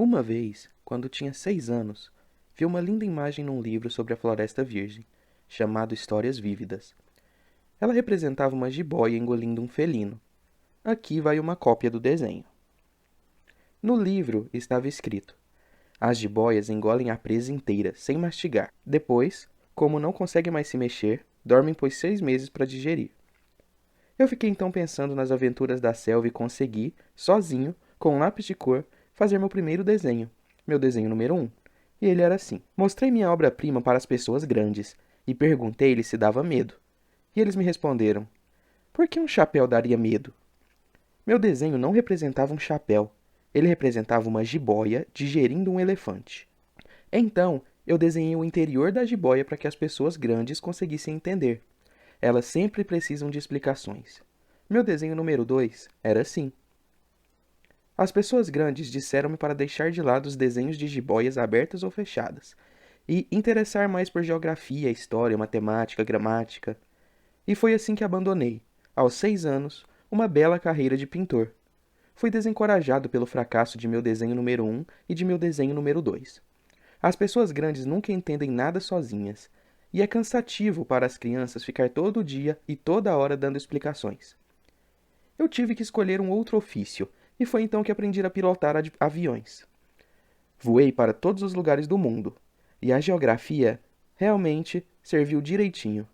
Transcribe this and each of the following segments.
Uma vez, quando tinha 6 anos, vi uma linda imagem num livro sobre a Floresta Virgem, chamado Histórias Vívidas. Ela representava uma jiboia engolindo um felino. Aqui vai uma cópia do desenho. No livro estava escrito: as jiboias engolem a presa inteira, sem mastigar. Depois, como não conseguem mais se mexer, dormem por 6 meses para digerir. Eu fiquei então pensando nas aventuras da selva e consegui, sozinho, com um lápis de cor, fazer meu primeiro desenho, meu desenho número 1. E ele era assim. Mostrei minha obra-prima para as pessoas grandes e perguntei-lhes se dava medo. E eles me responderam: por que um chapéu daria medo? Meu desenho não representava um chapéu. Ele representava uma jiboia digerindo um elefante. Então, eu desenhei o interior da jiboia para que as pessoas grandes conseguissem entender. Elas sempre precisam de explicações. Meu desenho número 2 era assim. As pessoas grandes disseram-me para deixar de lado os desenhos de jiboias abertas ou fechadas e interessar mais por geografia, história, matemática, gramática. E foi assim que abandonei, aos 6 anos, uma bela carreira de pintor. Fui desencorajado pelo fracasso de meu desenho número 1 e de meu desenho número 2. As pessoas grandes nunca entendem nada sozinhas, e é cansativo para as crianças ficar todo dia e toda hora dando explicações. Eu tive que escolher um outro ofício, e foi então que aprendi a pilotar aviões. Voei para todos os lugares do mundo, e a geografia realmente serviu direitinho.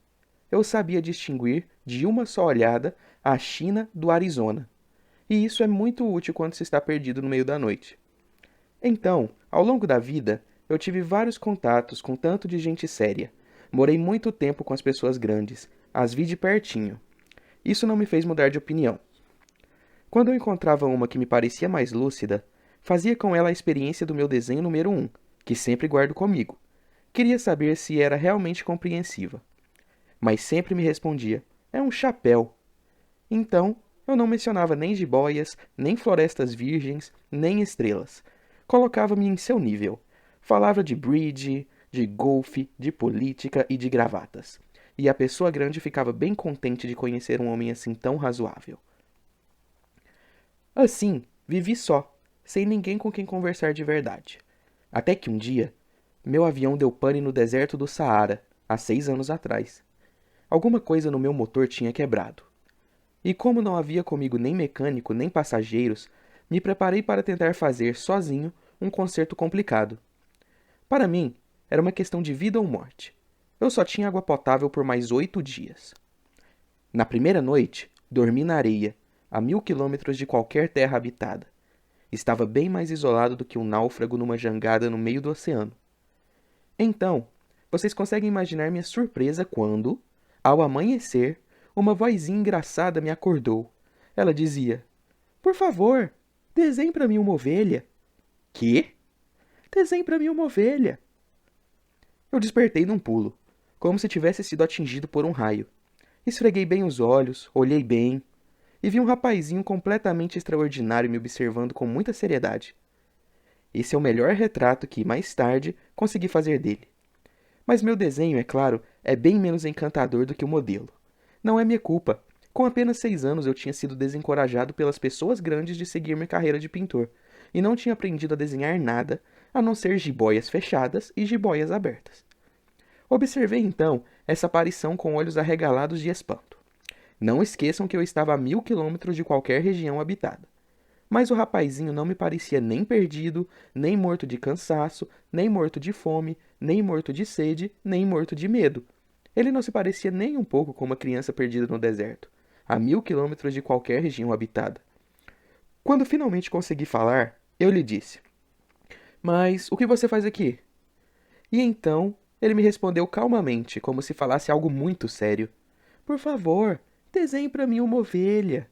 Eu sabia distinguir, de uma só olhada, a China do Arizona. E isso é muito útil quando se está perdido no meio da noite. Então, ao longo da vida, eu tive vários contatos com tanto de gente séria. Morei muito tempo com as pessoas grandes, as vi de pertinho. Isso não me fez mudar de opinião. Quando eu encontrava uma que me parecia mais lúcida, fazia com ela a experiência do meu desenho número 1, que sempre guardo comigo. Queria saber se era realmente compreensiva. Mas sempre me respondia: é um chapéu. Então, eu não mencionava nem jiboias, nem florestas virgens, nem estrelas. Colocava-me em seu nível. Falava de bridge, de golfe, de política e de gravatas. E a pessoa grande ficava bem contente de conhecer um homem assim tão razoável. Assim, vivi só, sem ninguém com quem conversar de verdade. Até que um dia, meu avião deu pane no deserto do Saara, há 6 anos atrás. Alguma coisa no meu motor tinha quebrado. E como não havia comigo nem mecânico nem passageiros, me preparei para tentar fazer, sozinho, um conserto complicado. Para mim, era uma questão de vida ou morte. Eu só tinha água potável por mais 8 dias. Na primeira noite, dormi na areia, a 1000 quilômetros de qualquer terra habitada. Estava bem mais isolado do que um náufrago numa jangada no meio do oceano. Então, vocês conseguem imaginar minha surpresa quando, ao amanhecer, uma vozinha engraçada me acordou. Ela dizia: por favor, desenhe para mim uma ovelha. Quê? Desenhe para mim uma ovelha. Eu despertei num pulo, como se tivesse sido atingido por um raio. Esfreguei bem os olhos, olhei bem, e vi um rapazinho completamente extraordinário me observando com muita seriedade. Esse é o melhor retrato que, mais tarde, consegui fazer dele. Mas meu desenho, é claro, é bem menos encantador do que o modelo. Não é minha culpa. Com apenas 6 anos eu tinha sido desencorajado pelas pessoas grandes de seguir minha carreira de pintor, e não tinha aprendido a desenhar nada, a não ser jiboias fechadas e jiboias abertas. Observei então essa aparição com olhos arregalados de espanto. Não esqueçam que eu estava a 1000 quilômetros de qualquer região habitada. Mas o rapazinho não me parecia nem perdido, nem morto de cansaço, nem morto de fome, nem morto de sede, nem morto de medo. Ele não se parecia nem um pouco com uma criança perdida no deserto, a 1000 quilômetros de qualquer região habitada. Quando finalmente consegui falar, eu lhe disse: mas o que você faz aqui? E então ele me respondeu calmamente, como se falasse algo muito sério: por favor, desenhe para mim uma ovelha.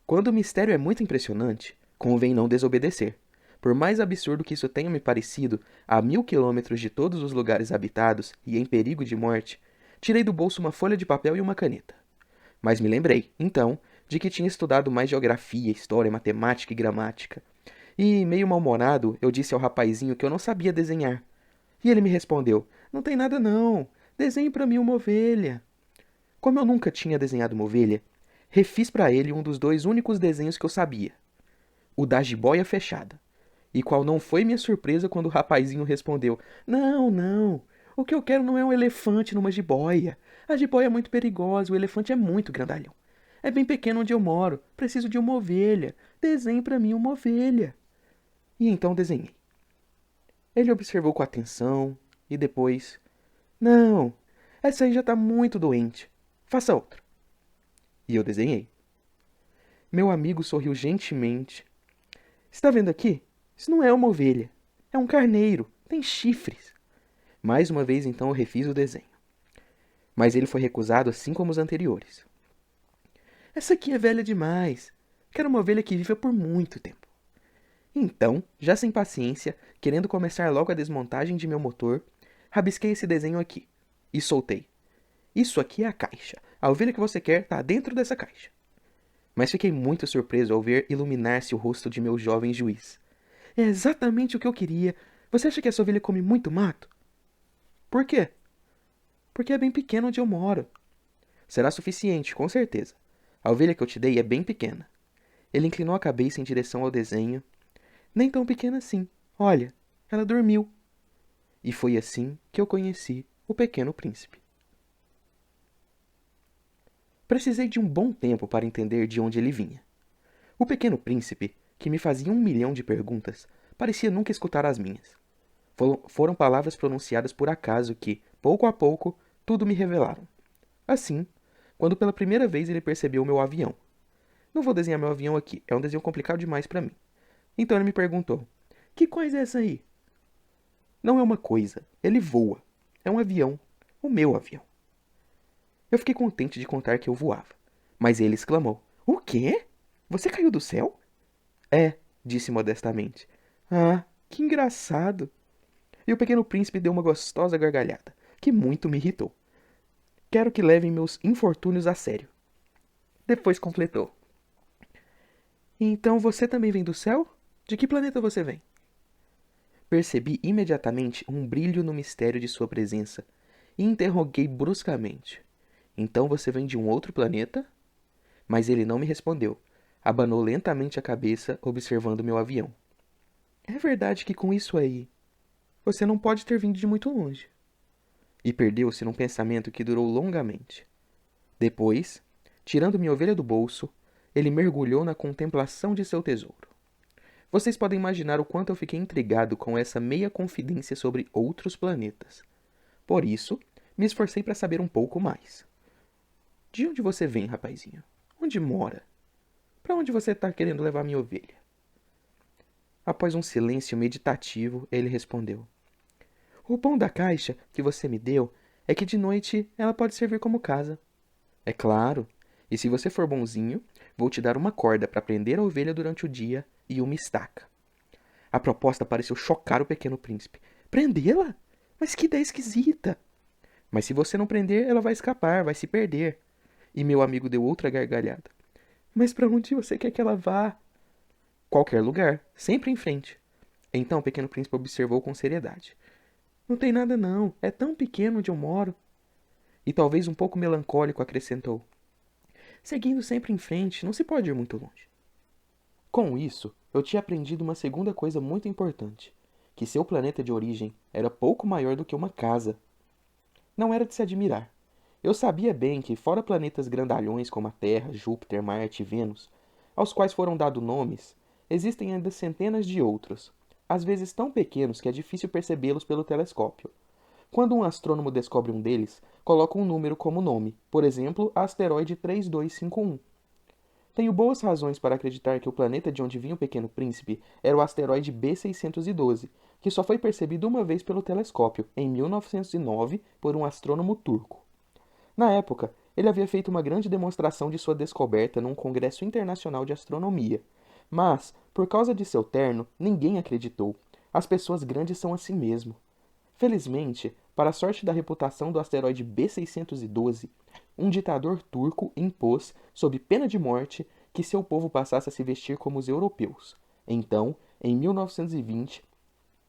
Quando o mistério é muito impressionante, convém não desobedecer. Por mais absurdo que isso tenha me parecido, a 1000 quilômetros de todos os lugares habitados e em perigo de morte, tirei do bolso uma folha de papel e uma caneta. Mas me lembrei, então, de que tinha estudado mais geografia, história, matemática e gramática. E, meio mal-humorado, eu disse ao rapazinho que eu não sabia desenhar. E ele me respondeu: não tem nada não, desenhe para mim uma ovelha. Como eu nunca tinha desenhado uma ovelha, refiz para ele um dos 2 únicos desenhos que eu sabia: o da jiboia fechada. E qual não foi minha surpresa quando o rapazinho respondeu: Não, não. O que eu quero não é um elefante numa jiboia. A jiboia é muito perigosa, o elefante é muito grandalhão. É bem pequeno onde eu moro. Preciso de uma ovelha. Desenhe para mim uma ovelha. E então desenhei. Ele observou com atenção e depois: Não, essa aí já está muito doente. Faça outra. E eu desenhei. Meu amigo sorriu gentilmente. Está vendo aqui? Isso não é uma ovelha. É um carneiro. Tem chifres. Mais uma vez, então, eu refiz o desenho. Mas ele foi recusado assim como os anteriores. Essa aqui é velha demais. Quero uma ovelha que viva por muito tempo. Então, já sem paciência, querendo começar logo a desmontagem de meu motor, rabisquei esse desenho aqui e soltei. Isso aqui é a caixa. A ovelha que você quer está dentro dessa caixa. Mas fiquei muito surpreso ao ver iluminar-se o rosto de meu jovem juiz. É exatamente o que eu queria. Você acha que essa ovelha come muito mato? Por quê? Porque é bem pequeno onde eu moro. Será suficiente, com certeza. A ovelha que eu te dei é bem pequena. Ele inclinou a cabeça em direção ao desenho. Nem tão pequena assim. Olha, ela dormiu. E foi assim que eu conheci o Pequeno Príncipe. Precisei de um bom tempo para entender de onde ele vinha. O Pequeno Príncipe, que me fazia 1 milhão de perguntas, parecia nunca escutar as minhas. Foram palavras pronunciadas por acaso que, pouco a pouco, tudo me revelaram. Assim, quando pela primeira vez ele percebeu o meu avião. Não vou desenhar meu avião aqui, é um desenho complicado demais para mim. Então ele me perguntou: Que coisa é essa aí? Não é uma coisa, ele voa. É um avião, o meu avião. Eu fiquei contente de contar que eu voava. Mas ele exclamou: O quê? Você caiu do céu? É, disse modestamente. Ah, que engraçado. E o Pequeno Príncipe deu uma gostosa gargalhada, que muito me irritou. Quero que levem meus infortúnios a sério. Depois completou: Então você também vem do céu? De que planeta você vem? Percebi imediatamente um brilho no mistério de sua presença e interroguei bruscamente: Então você vem de um outro planeta? Mas ele não me respondeu. Abanou lentamente a cabeça, observando meu avião. É verdade que com isso aí, você não pode ter vindo de muito longe. E perdeu-se num pensamento que durou longamente. Depois, tirando minha ovelha do bolso, ele mergulhou na contemplação de seu tesouro. Vocês podem imaginar o quanto eu fiquei intrigado com essa meia confidência sobre outros planetas. Por isso, me esforcei para saber um pouco mais. De onde você vem, rapazinho? Onde mora? Para onde você está querendo levar minha ovelha? Após um silêncio meditativo, ele respondeu: O bom da caixa que você me deu é que de noite ela pode servir como casa. É claro, e se você for bonzinho, vou te dar uma corda para prender a ovelha durante o dia e uma estaca. A proposta pareceu chocar o Pequeno Príncipe. Prendê-la? Mas que ideia esquisita! Mas se você não prender, ela vai escapar, vai se perder. E meu amigo deu outra gargalhada. Mas para onde você quer que ela vá? Qualquer lugar, sempre em frente. Então o Pequeno Príncipe observou com seriedade. Não tem nada não, é tão pequeno onde eu moro. E talvez um pouco melancólico acrescentou: Seguindo sempre em frente, não se pode ir muito longe. Com isso, eu tinha aprendido uma segunda coisa muito importante, que seu planeta de origem era pouco maior do que uma casa. Não era de se admirar. Eu sabia bem que, fora planetas grandalhões como a Terra, Júpiter, Marte e Vênus, aos quais foram dados nomes, existem ainda centenas de outros, às vezes tão pequenos que é difícil percebê-los pelo telescópio. Quando um astrônomo descobre um deles, coloca um número como nome, por exemplo, asteroide 3251. Tenho boas razões para acreditar que o planeta de onde vinha o Pequeno Príncipe era o asteroide B612, que só foi percebido uma vez pelo telescópio, em 1909, por um astrônomo turco. Na época, ele havia feito uma grande demonstração de sua descoberta num congresso internacional de astronomia. Mas, por causa de seu terno, ninguém acreditou. As pessoas grandes são assim mesmo. Felizmente, para a sorte da reputação do asteroide B612, um ditador turco impôs, sob pena de morte, que seu povo passasse a se vestir como os europeus. Então, em 1920,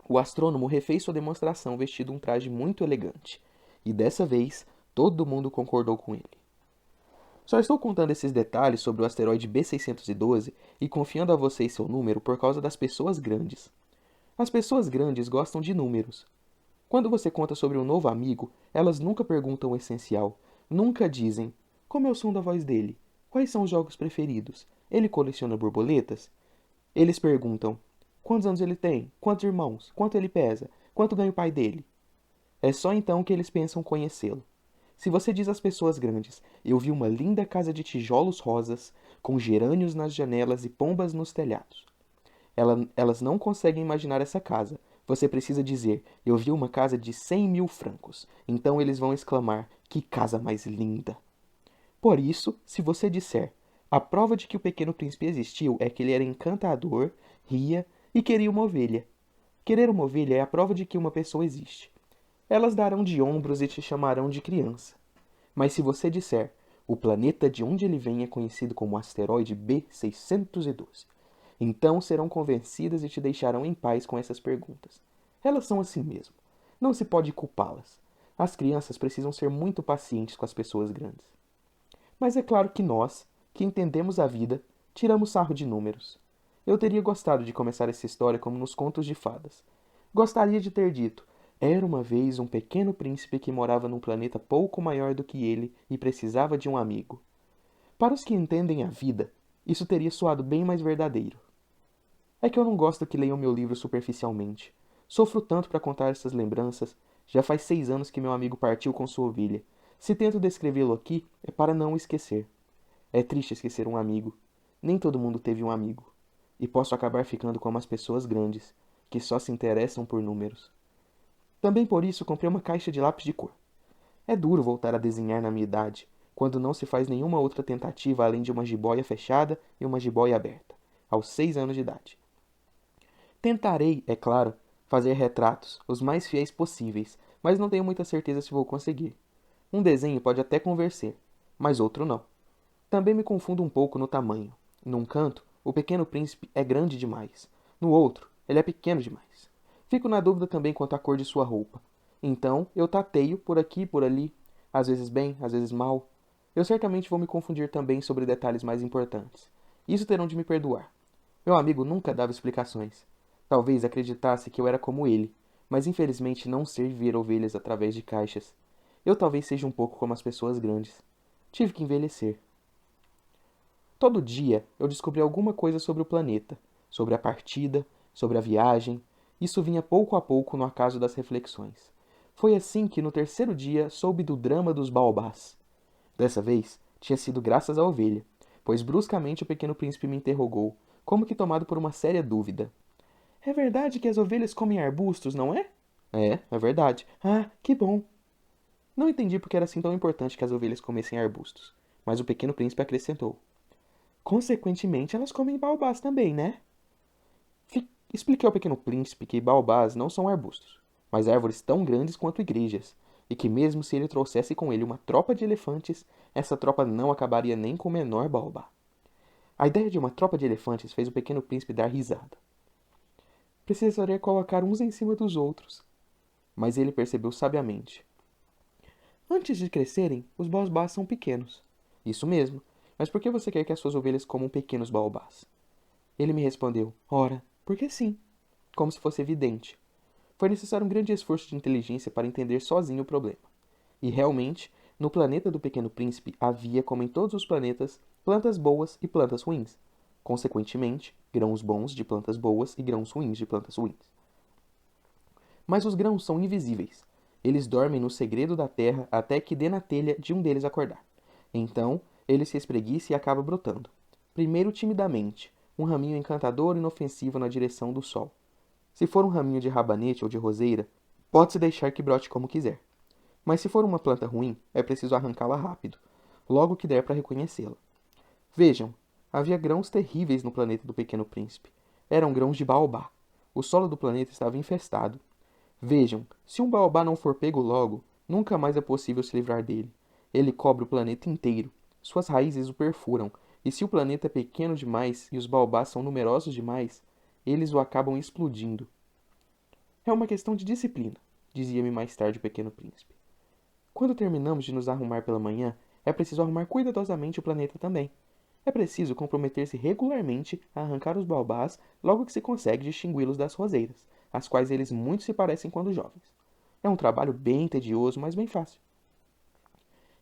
o astrônomo refez sua demonstração vestido um traje muito elegante. E dessa vez, todo mundo concordou com ele. Só estou contando esses detalhes sobre o asteroide B612 e confiando a vocês seu número por causa das pessoas grandes. As pessoas grandes gostam de números. Quando você conta sobre um novo amigo, elas nunca perguntam o essencial. Nunca dizem: como é o som da voz dele? Quais são os jogos preferidos? Ele coleciona borboletas? Eles perguntam: quantos anos ele tem? Quantos irmãos? Quanto ele pesa? Quanto ganha o pai dele? É só então que eles pensam conhecê-lo. Se você diz às pessoas grandes: eu vi uma linda casa de tijolos rosas, com gerânios nas janelas e pombas nos telhados. Elas não conseguem imaginar essa casa. Você precisa dizer: eu vi uma casa de 100.000 francos. Então eles vão exclamar: que casa mais linda! Por isso, se você disser: a prova de que o Pequeno Príncipe existiu é que ele era encantador, ria e queria uma ovelha. Querer uma ovelha é a prova de que uma pessoa existe. Elas darão de ombros e te chamarão de criança. Mas se você disser: o planeta de onde ele vem é conhecido como asteroide B612, então serão convencidas e te deixarão em paz com essas perguntas. Elas são assim mesmo. Não se pode culpá-las. As crianças precisam ser muito pacientes com as pessoas grandes. Mas é claro que nós, que entendemos a vida, tiramos sarro de números. Eu teria gostado de começar essa história como nos contos de fadas. Gostaria de ter dito: era uma vez um pequeno príncipe que morava num planeta pouco maior do que ele e precisava de um amigo. Para os que entendem a vida, isso teria soado bem mais verdadeiro. É que eu não gosto que leiam meu livro superficialmente. Sofro tanto para contar essas lembranças. Já faz 6 anos que meu amigo partiu com sua ovelha. Se tento descrevê-lo aqui, é para não o esquecer. É triste esquecer um amigo. Nem todo mundo teve um amigo. E posso acabar ficando como as pessoas grandes, que só se interessam por números. Também por isso comprei uma caixa de lápis de cor. É duro voltar a desenhar na minha idade, quando não se faz nenhuma outra tentativa além de uma jiboia fechada e uma jiboia aberta, aos 6 anos de idade. Tentarei, é claro, fazer retratos, os mais fiéis possíveis, mas não tenho muita certeza se vou conseguir. Um desenho pode até convencer, mas outro não. Também me confundo um pouco no tamanho. Num canto, o Pequeno Príncipe é grande demais. No outro, ele é pequeno demais. Fico na dúvida também quanto à cor de sua roupa. Então, eu tateio por aqui e por ali, às vezes bem, às vezes mal. Eu certamente vou me confundir também sobre detalhes mais importantes. Isso terão de me perdoar. Meu amigo nunca dava explicações. Talvez acreditasse que eu era como ele, mas infelizmente não sei ver ovelhas através de caixas. Eu talvez seja um pouco como as pessoas grandes. Tive que envelhecer. Todo dia eu descobri alguma coisa sobre o planeta, sobre a partida, sobre a viagem. Isso vinha pouco a pouco no acaso das reflexões. Foi assim que no terceiro dia soube do drama dos baobás. Dessa vez, tinha sido graças à ovelha, pois bruscamente o Pequeno Príncipe me interrogou, como que tomado por uma séria dúvida. É verdade que as ovelhas comem arbustos, não é? É verdade. Ah, que bom. Não entendi porque era assim tão importante que as ovelhas comessem arbustos, mas o Pequeno Príncipe acrescentou: consequentemente, elas comem baobás também, né? Expliquei ao Pequeno Príncipe que baobás não são arbustos, mas árvores tão grandes quanto igrejas, e que mesmo se ele trouxesse com ele uma tropa de elefantes, essa tropa não acabaria nem com o menor baobá. A ideia de uma tropa de elefantes fez o Pequeno Príncipe dar risada. Precisaria colocar uns em cima dos outros. Mas ele percebeu sabiamente. Antes de crescerem, os baobás são pequenos. Isso mesmo. Mas por que você quer que as suas ovelhas comam pequenos baobás? Ele me respondeu: ora, porque sim. Como se fosse evidente. Foi necessário um grande esforço de inteligência para entender sozinho o problema. E realmente, no planeta do Pequeno Príncipe havia, como em todos os planetas, plantas boas e plantas ruins. Consequentemente, grãos bons de plantas boas e grãos ruins de plantas ruins. Mas os grãos são invisíveis. Eles dormem no segredo da terra até que dê na telha de um deles acordar. Então, ele se espreguiça e acaba brotando. Primeiro timidamente, um raminho encantador e inofensivo na direção do sol. Se for um raminho de rabanete ou de roseira, pode-se deixar que brote como quiser. Mas se for uma planta ruim, é preciso arrancá-la rápido, logo que der para reconhecê-la. Vejam, havia grãos terríveis no planeta do Pequeno Príncipe. Eram grãos de baobá. O solo do planeta estava infestado. Vejam, se um baobá não for pego logo, nunca mais é possível se livrar dele. Ele cobre o planeta inteiro. Suas raízes o perfuram, e se o planeta é pequeno demais e os baobás são numerosos demais, eles o acabam explodindo. É uma questão de disciplina, dizia-me mais tarde o Pequeno Príncipe. Quando terminamos de nos arrumar pela manhã, é preciso arrumar cuidadosamente o planeta também. É preciso comprometer-se regularmente a arrancar os baobás logo que se consegue distingui-los das roseiras, às quais eles muito se parecem quando jovens. É um trabalho bem tedioso, mas bem fácil.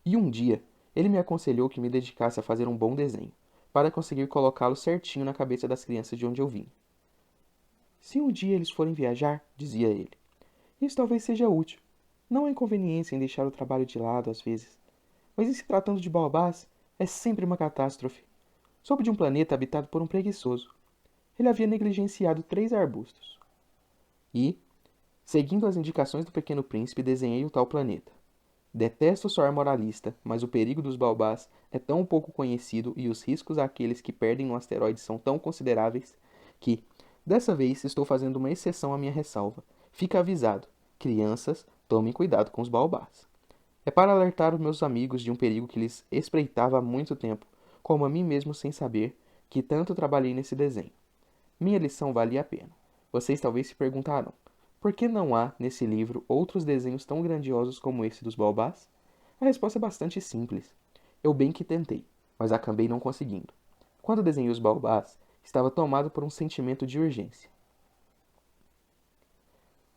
E um dia, ele me aconselhou que me dedicasse a fazer um bom desenho, para conseguir colocá-lo certinho na cabeça das crianças de onde eu vim. Se um dia eles forem viajar, dizia ele, isso talvez seja útil. Não há inconveniência em deixar o trabalho de lado às vezes. Mas em se tratando de baobás, é sempre uma catástrofe. Soube de um planeta habitado por um preguiçoso. Ele havia negligenciado 3 arbustos. E, seguindo as indicações do Pequeno Príncipe, desenhei o tal planeta. Detesto soar moralista, mas o perigo dos baobás é tão pouco conhecido e os riscos àqueles que perdem no asteroide são tão consideráveis que, dessa vez, estou fazendo uma exceção à minha ressalva. Fica avisado. Crianças, tomem cuidado com os baobás. É para alertar os meus amigos de um perigo que lhes espreitava há muito tempo, como a mim mesmo sem saber, que tanto trabalhei nesse desenho. Minha lição valia a pena. Vocês talvez se perguntarão, por que não há, nesse livro, outros desenhos tão grandiosos como esse dos baobás? A resposta é bastante simples. Eu bem que tentei, mas acabei não conseguindo. Quando desenhei os baobás, estava tomado por um sentimento de urgência.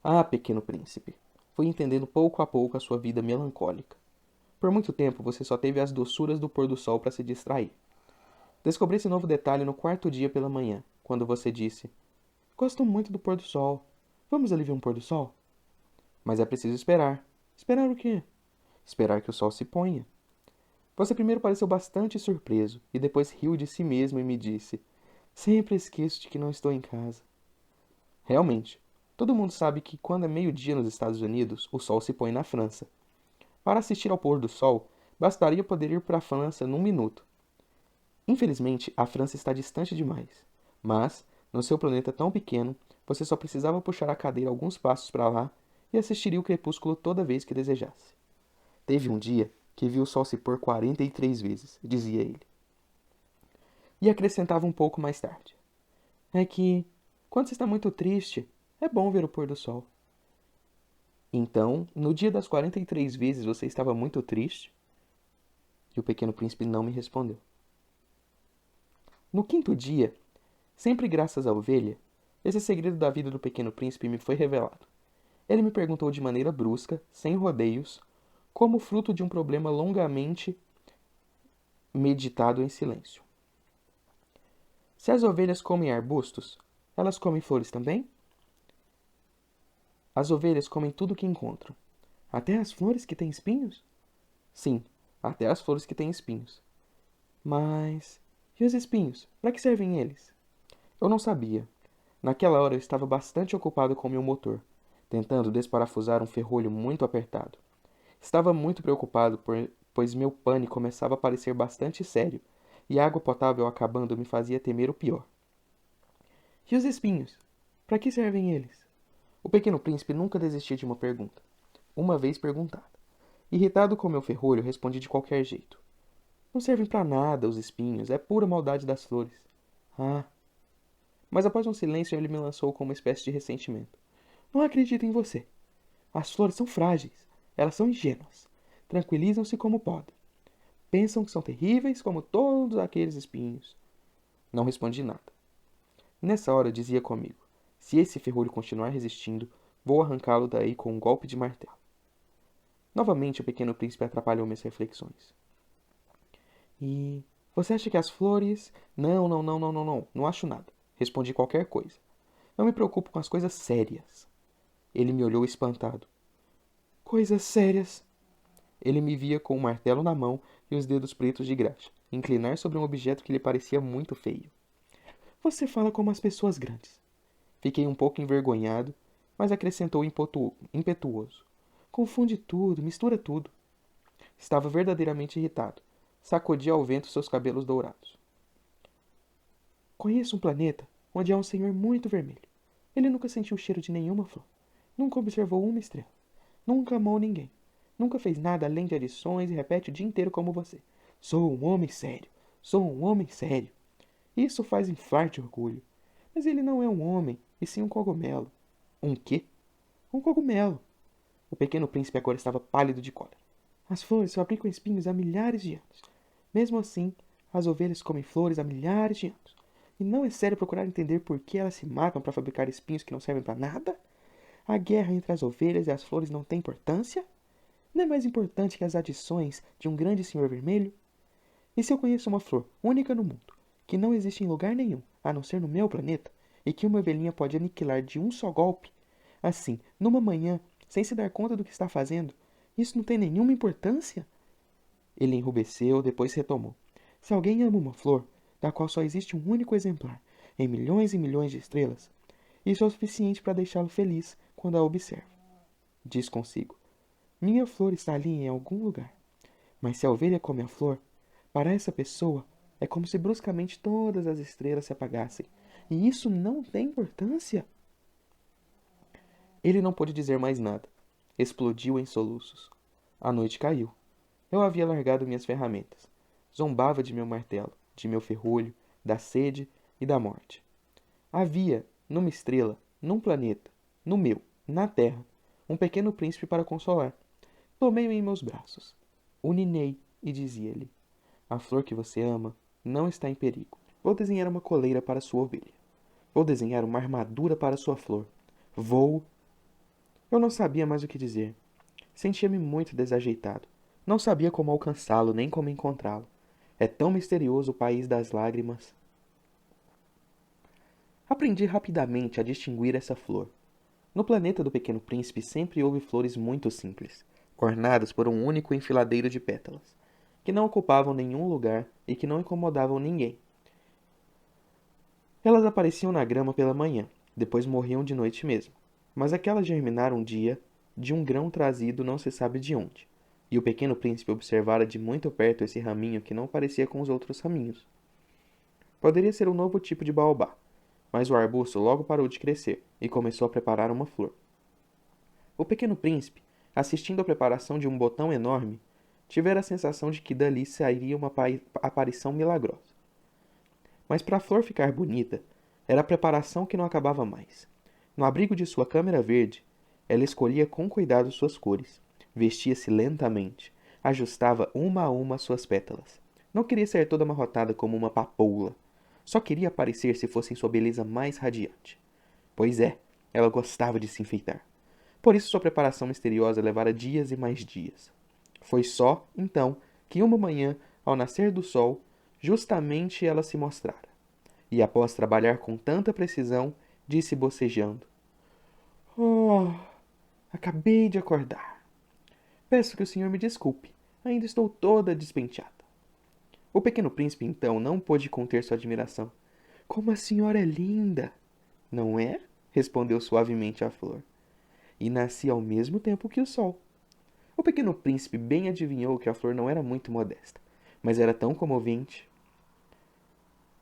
Ah, Pequeno Príncipe, fui entendendo pouco a pouco a sua vida melancólica. Por muito tempo você só teve as doçuras do pôr do sol para se distrair. Descobri esse novo detalhe no 4º dia pela manhã, quando você disse: gosto muito do pôr do sol. Vamos ali ver um pôr do sol? Mas é preciso esperar. Esperar o quê? Esperar que o sol se ponha. Você primeiro pareceu bastante surpreso e depois riu de si mesmo e me disse: sempre esqueço de que não estou em casa. Realmente, todo mundo sabe que quando é meio-dia nos Estados Unidos, o sol se põe na França. Para assistir ao pôr do sol, bastaria poder ir para a França num minuto. Infelizmente, a França está distante demais. Mas, no seu planeta tão pequeno, você só precisava puxar a cadeira alguns passos para lá e assistiria o crepúsculo toda vez que desejasse. Teve um dia que viu o sol se pôr 43 vezes, dizia ele. E acrescentava um pouco mais tarde. É que, quando você está muito triste, é bom ver o pôr do sol. Então, no dia das 43 vezes você estava muito triste? E o Pequeno Príncipe não me respondeu. No 5º dia, sempre graças à ovelha, esse segredo da vida do Pequeno Príncipe me foi revelado. Ele me perguntou de maneira brusca, sem rodeios, como fruto de um problema longamente meditado em silêncio. Se as ovelhas comem arbustos, elas comem flores também? As ovelhas comem tudo o que encontram. Até as flores que têm espinhos? Sim, até as flores que têm espinhos. Mas... e os espinhos? Para que servem eles? Eu não sabia. Naquela hora eu estava bastante ocupado com meu motor, tentando desparafusar um ferrolho muito apertado. Estava muito preocupado, pois meu pane começava a parecer bastante sério, e a água potável acabando me fazia temer o pior. E os espinhos? Para que servem eles? O Pequeno Príncipe nunca desistia de uma pergunta, uma vez perguntada. Irritado com meu ferrolho, respondi de qualquer jeito. Não servem para nada os espinhos, é pura maldade das flores. Ah. Mas após um silêncio ele me lançou com uma espécie de ressentimento. Não acredito em você. As flores são frágeis, elas são ingênuas. Tranquilizam-se como podem. Pensam que são terríveis como todos aqueles espinhos. Não respondi nada. Nessa hora dizia comigo, se esse ferrolho continuar resistindo, vou arrancá-lo daí com um golpe de martelo. Novamente o Pequeno Príncipe atrapalhou minhas reflexões. E você acha que as flores... Não acho nada. Respondi qualquer coisa. Não me preocupo com as coisas sérias. Ele me olhou espantado. Coisas sérias? Ele me via com o martelo na mão e os dedos pretos de graxa, inclinar sobre um objeto que lhe parecia muito feio. Você fala como as pessoas grandes. Fiquei um pouco envergonhado, mas acrescentou impetuoso. Confunde tudo, mistura tudo. Estava verdadeiramente irritado. Sacudia ao vento seus cabelos dourados. Conheço um planeta onde há um senhor muito vermelho. Ele nunca sentiu o cheiro de nenhuma flor. Nunca observou uma estrela. Nunca amou ninguém. Nunca fez nada além de adições e repete o dia inteiro como você. Sou um homem sério. Sou um homem sério. Isso faz inflar de orgulho. Mas ele não é um homem, e sim um cogumelo. Um quê? Um cogumelo. O Pequeno Príncipe agora estava pálido de cólera. As flores fabricam espinhos há milhares de anos. Mesmo assim, as ovelhas comem flores há milhares de anos. E não é sério procurar entender por que elas se matam para fabricar espinhos que não servem para nada? A guerra entre as ovelhas e as flores não tem importância? Não é mais importante que as adições de um grande senhor vermelho? E se eu conheço uma flor única no mundo, que não existe em lugar nenhum, a não ser no meu planeta, e que uma abelhinha pode aniquilar de um só golpe, assim, numa manhã, sem se dar conta do que está fazendo, isso não tem nenhuma importância? Ele enrubesceu, depois retomou. Se alguém ama uma flor, da qual só existe um único exemplar, em milhões e milhões de estrelas, isso é o suficiente para deixá-lo feliz quando a observa. Diz consigo: minha flor está ali em algum lugar. Mas se a ovelha come a flor, para essa pessoa é como se bruscamente todas as estrelas se apagassem. E isso não tem importância? Ele não pôde dizer mais nada. Explodiu em soluços. A noite caiu. Eu havia largado minhas ferramentas. Zombava de meu martelo, de meu ferrolho, da sede e da morte. Havia, numa estrela, num planeta, no meu, na Terra, um pequeno príncipe para consolar. Tomei-o em meus braços. O ninei e dizia-lhe: a flor que você ama não está em perigo. Vou desenhar uma coleira para sua ovelha. Vou desenhar uma armadura para sua flor. Vou. Eu não sabia mais o que dizer. Sentia-me muito desajeitado. Não sabia como alcançá-lo, nem como encontrá-lo. É tão misterioso o país das lágrimas. Aprendi rapidamente a distinguir essa flor. No planeta do Pequeno Príncipe sempre houve flores muito simples, ornadas por um único enfiladeiro de pétalas, que não ocupavam nenhum lugar e que não incomodavam ninguém. Elas apareciam na grama pela manhã, depois morriam de noite mesmo. Mas aquelas germinaram um dia de um grão trazido não se sabe de onde, e o Pequeno Príncipe observara de muito perto esse raminho que não parecia com os outros raminhos. Poderia ser um novo tipo de baobá, mas o arbusto logo parou de crescer e começou a preparar uma flor. O Pequeno Príncipe, assistindo à preparação de um botão enorme, tivera a sensação de que dali sairia uma aparição milagrosa. Mas para a flor ficar bonita, era a preparação que não acabava mais. No abrigo de sua câmera verde, ela escolhia com cuidado suas cores, vestia-se lentamente, ajustava uma a uma suas pétalas. Não queria ser toda amarrotada como uma papoula. Só queria aparecer se fosse em sua beleza mais radiante. Pois é, ela gostava de se enfeitar. Por isso sua preparação misteriosa levara dias e mais dias. Foi só, então, que uma manhã, ao nascer do sol, justamente ela se mostrara. E após trabalhar com tanta precisão, disse bocejando: oh, acabei de acordar. Peço que o senhor me desculpe. Ainda estou toda despenteada. O Pequeno Príncipe, então, não pôde conter sua admiração. Como a senhora é linda! Não é? Respondeu suavemente a flor. E nasci ao mesmo tempo que o sol. O Pequeno Príncipe bem adivinhou que a flor não era muito modesta, mas era tão comovente.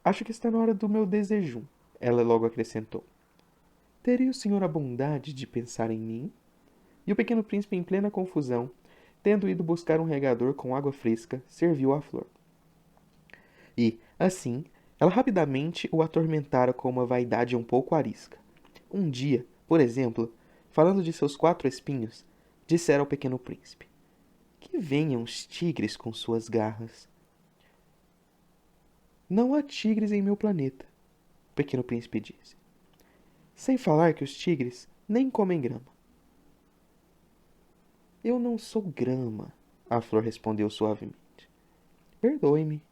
Acho que está na hora do meu desejum, ela logo acrescentou. Teria o senhor a bondade de pensar em mim? E o Pequeno Príncipe, em plena confusão, tendo ido buscar um regador com água fresca, serviu a flor. E, assim, ela rapidamente o atormentara com uma vaidade um pouco arisca. Um dia, por exemplo, falando de seus 4 espinhos, dissera ao Pequeno Príncipe: que venham os tigres com suas garras. Não há tigres em meu planeta, o Pequeno Príncipe disse. Sem falar que os tigres nem comem grama. Eu não sou grama, a flor respondeu suavemente. Perdoe-me.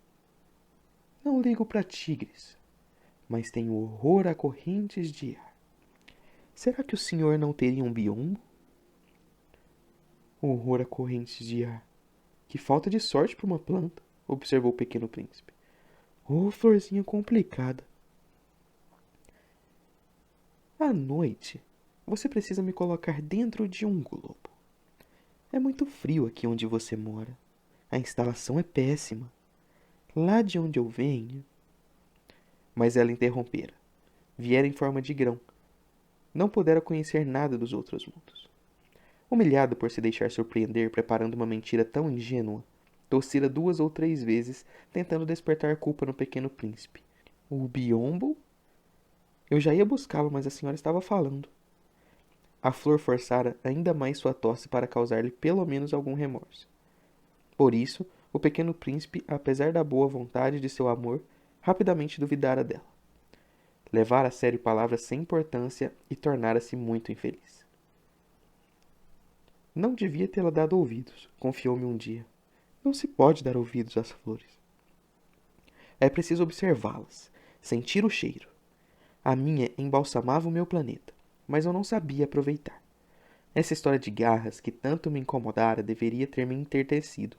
Não ligo para tigres, mas tenho horror a correntes de ar. Será que o senhor não teria um biombo? Horror a correntes de ar. Que falta de sorte para uma planta, observou o Pequeno Príncipe. Oh, florzinha complicada. À noite, você precisa me colocar dentro de um globo. É muito frio aqui onde você mora. A instalação é péssima. Lá de onde eu venho... Mas ela interrompera. Viera em forma de grão. Não pudera conhecer nada dos outros mundos. Humilhado por se deixar surpreender preparando uma mentira tão ingênua, tossira 2 ou 3 vezes, tentando despertar culpa no Pequeno Príncipe. O biombo? Eu já ia buscá-lo, mas a senhora estava falando. A flor forçara ainda mais sua tosse para causar-lhe pelo menos algum remorso. Por isso, o Pequeno Príncipe, apesar da boa vontade de seu amor, rapidamente duvidara dela. levara a sério palavras sem importância e tornara-se muito infeliz. Não devia tê-la dado ouvidos, confiou-me um dia. Não se pode dar ouvidos às flores. É preciso observá-las, sentir o cheiro. A minha embalsamava o meu planeta, mas eu não sabia aproveitar. Essa história de garras que tanto me incomodara deveria ter me entertecido.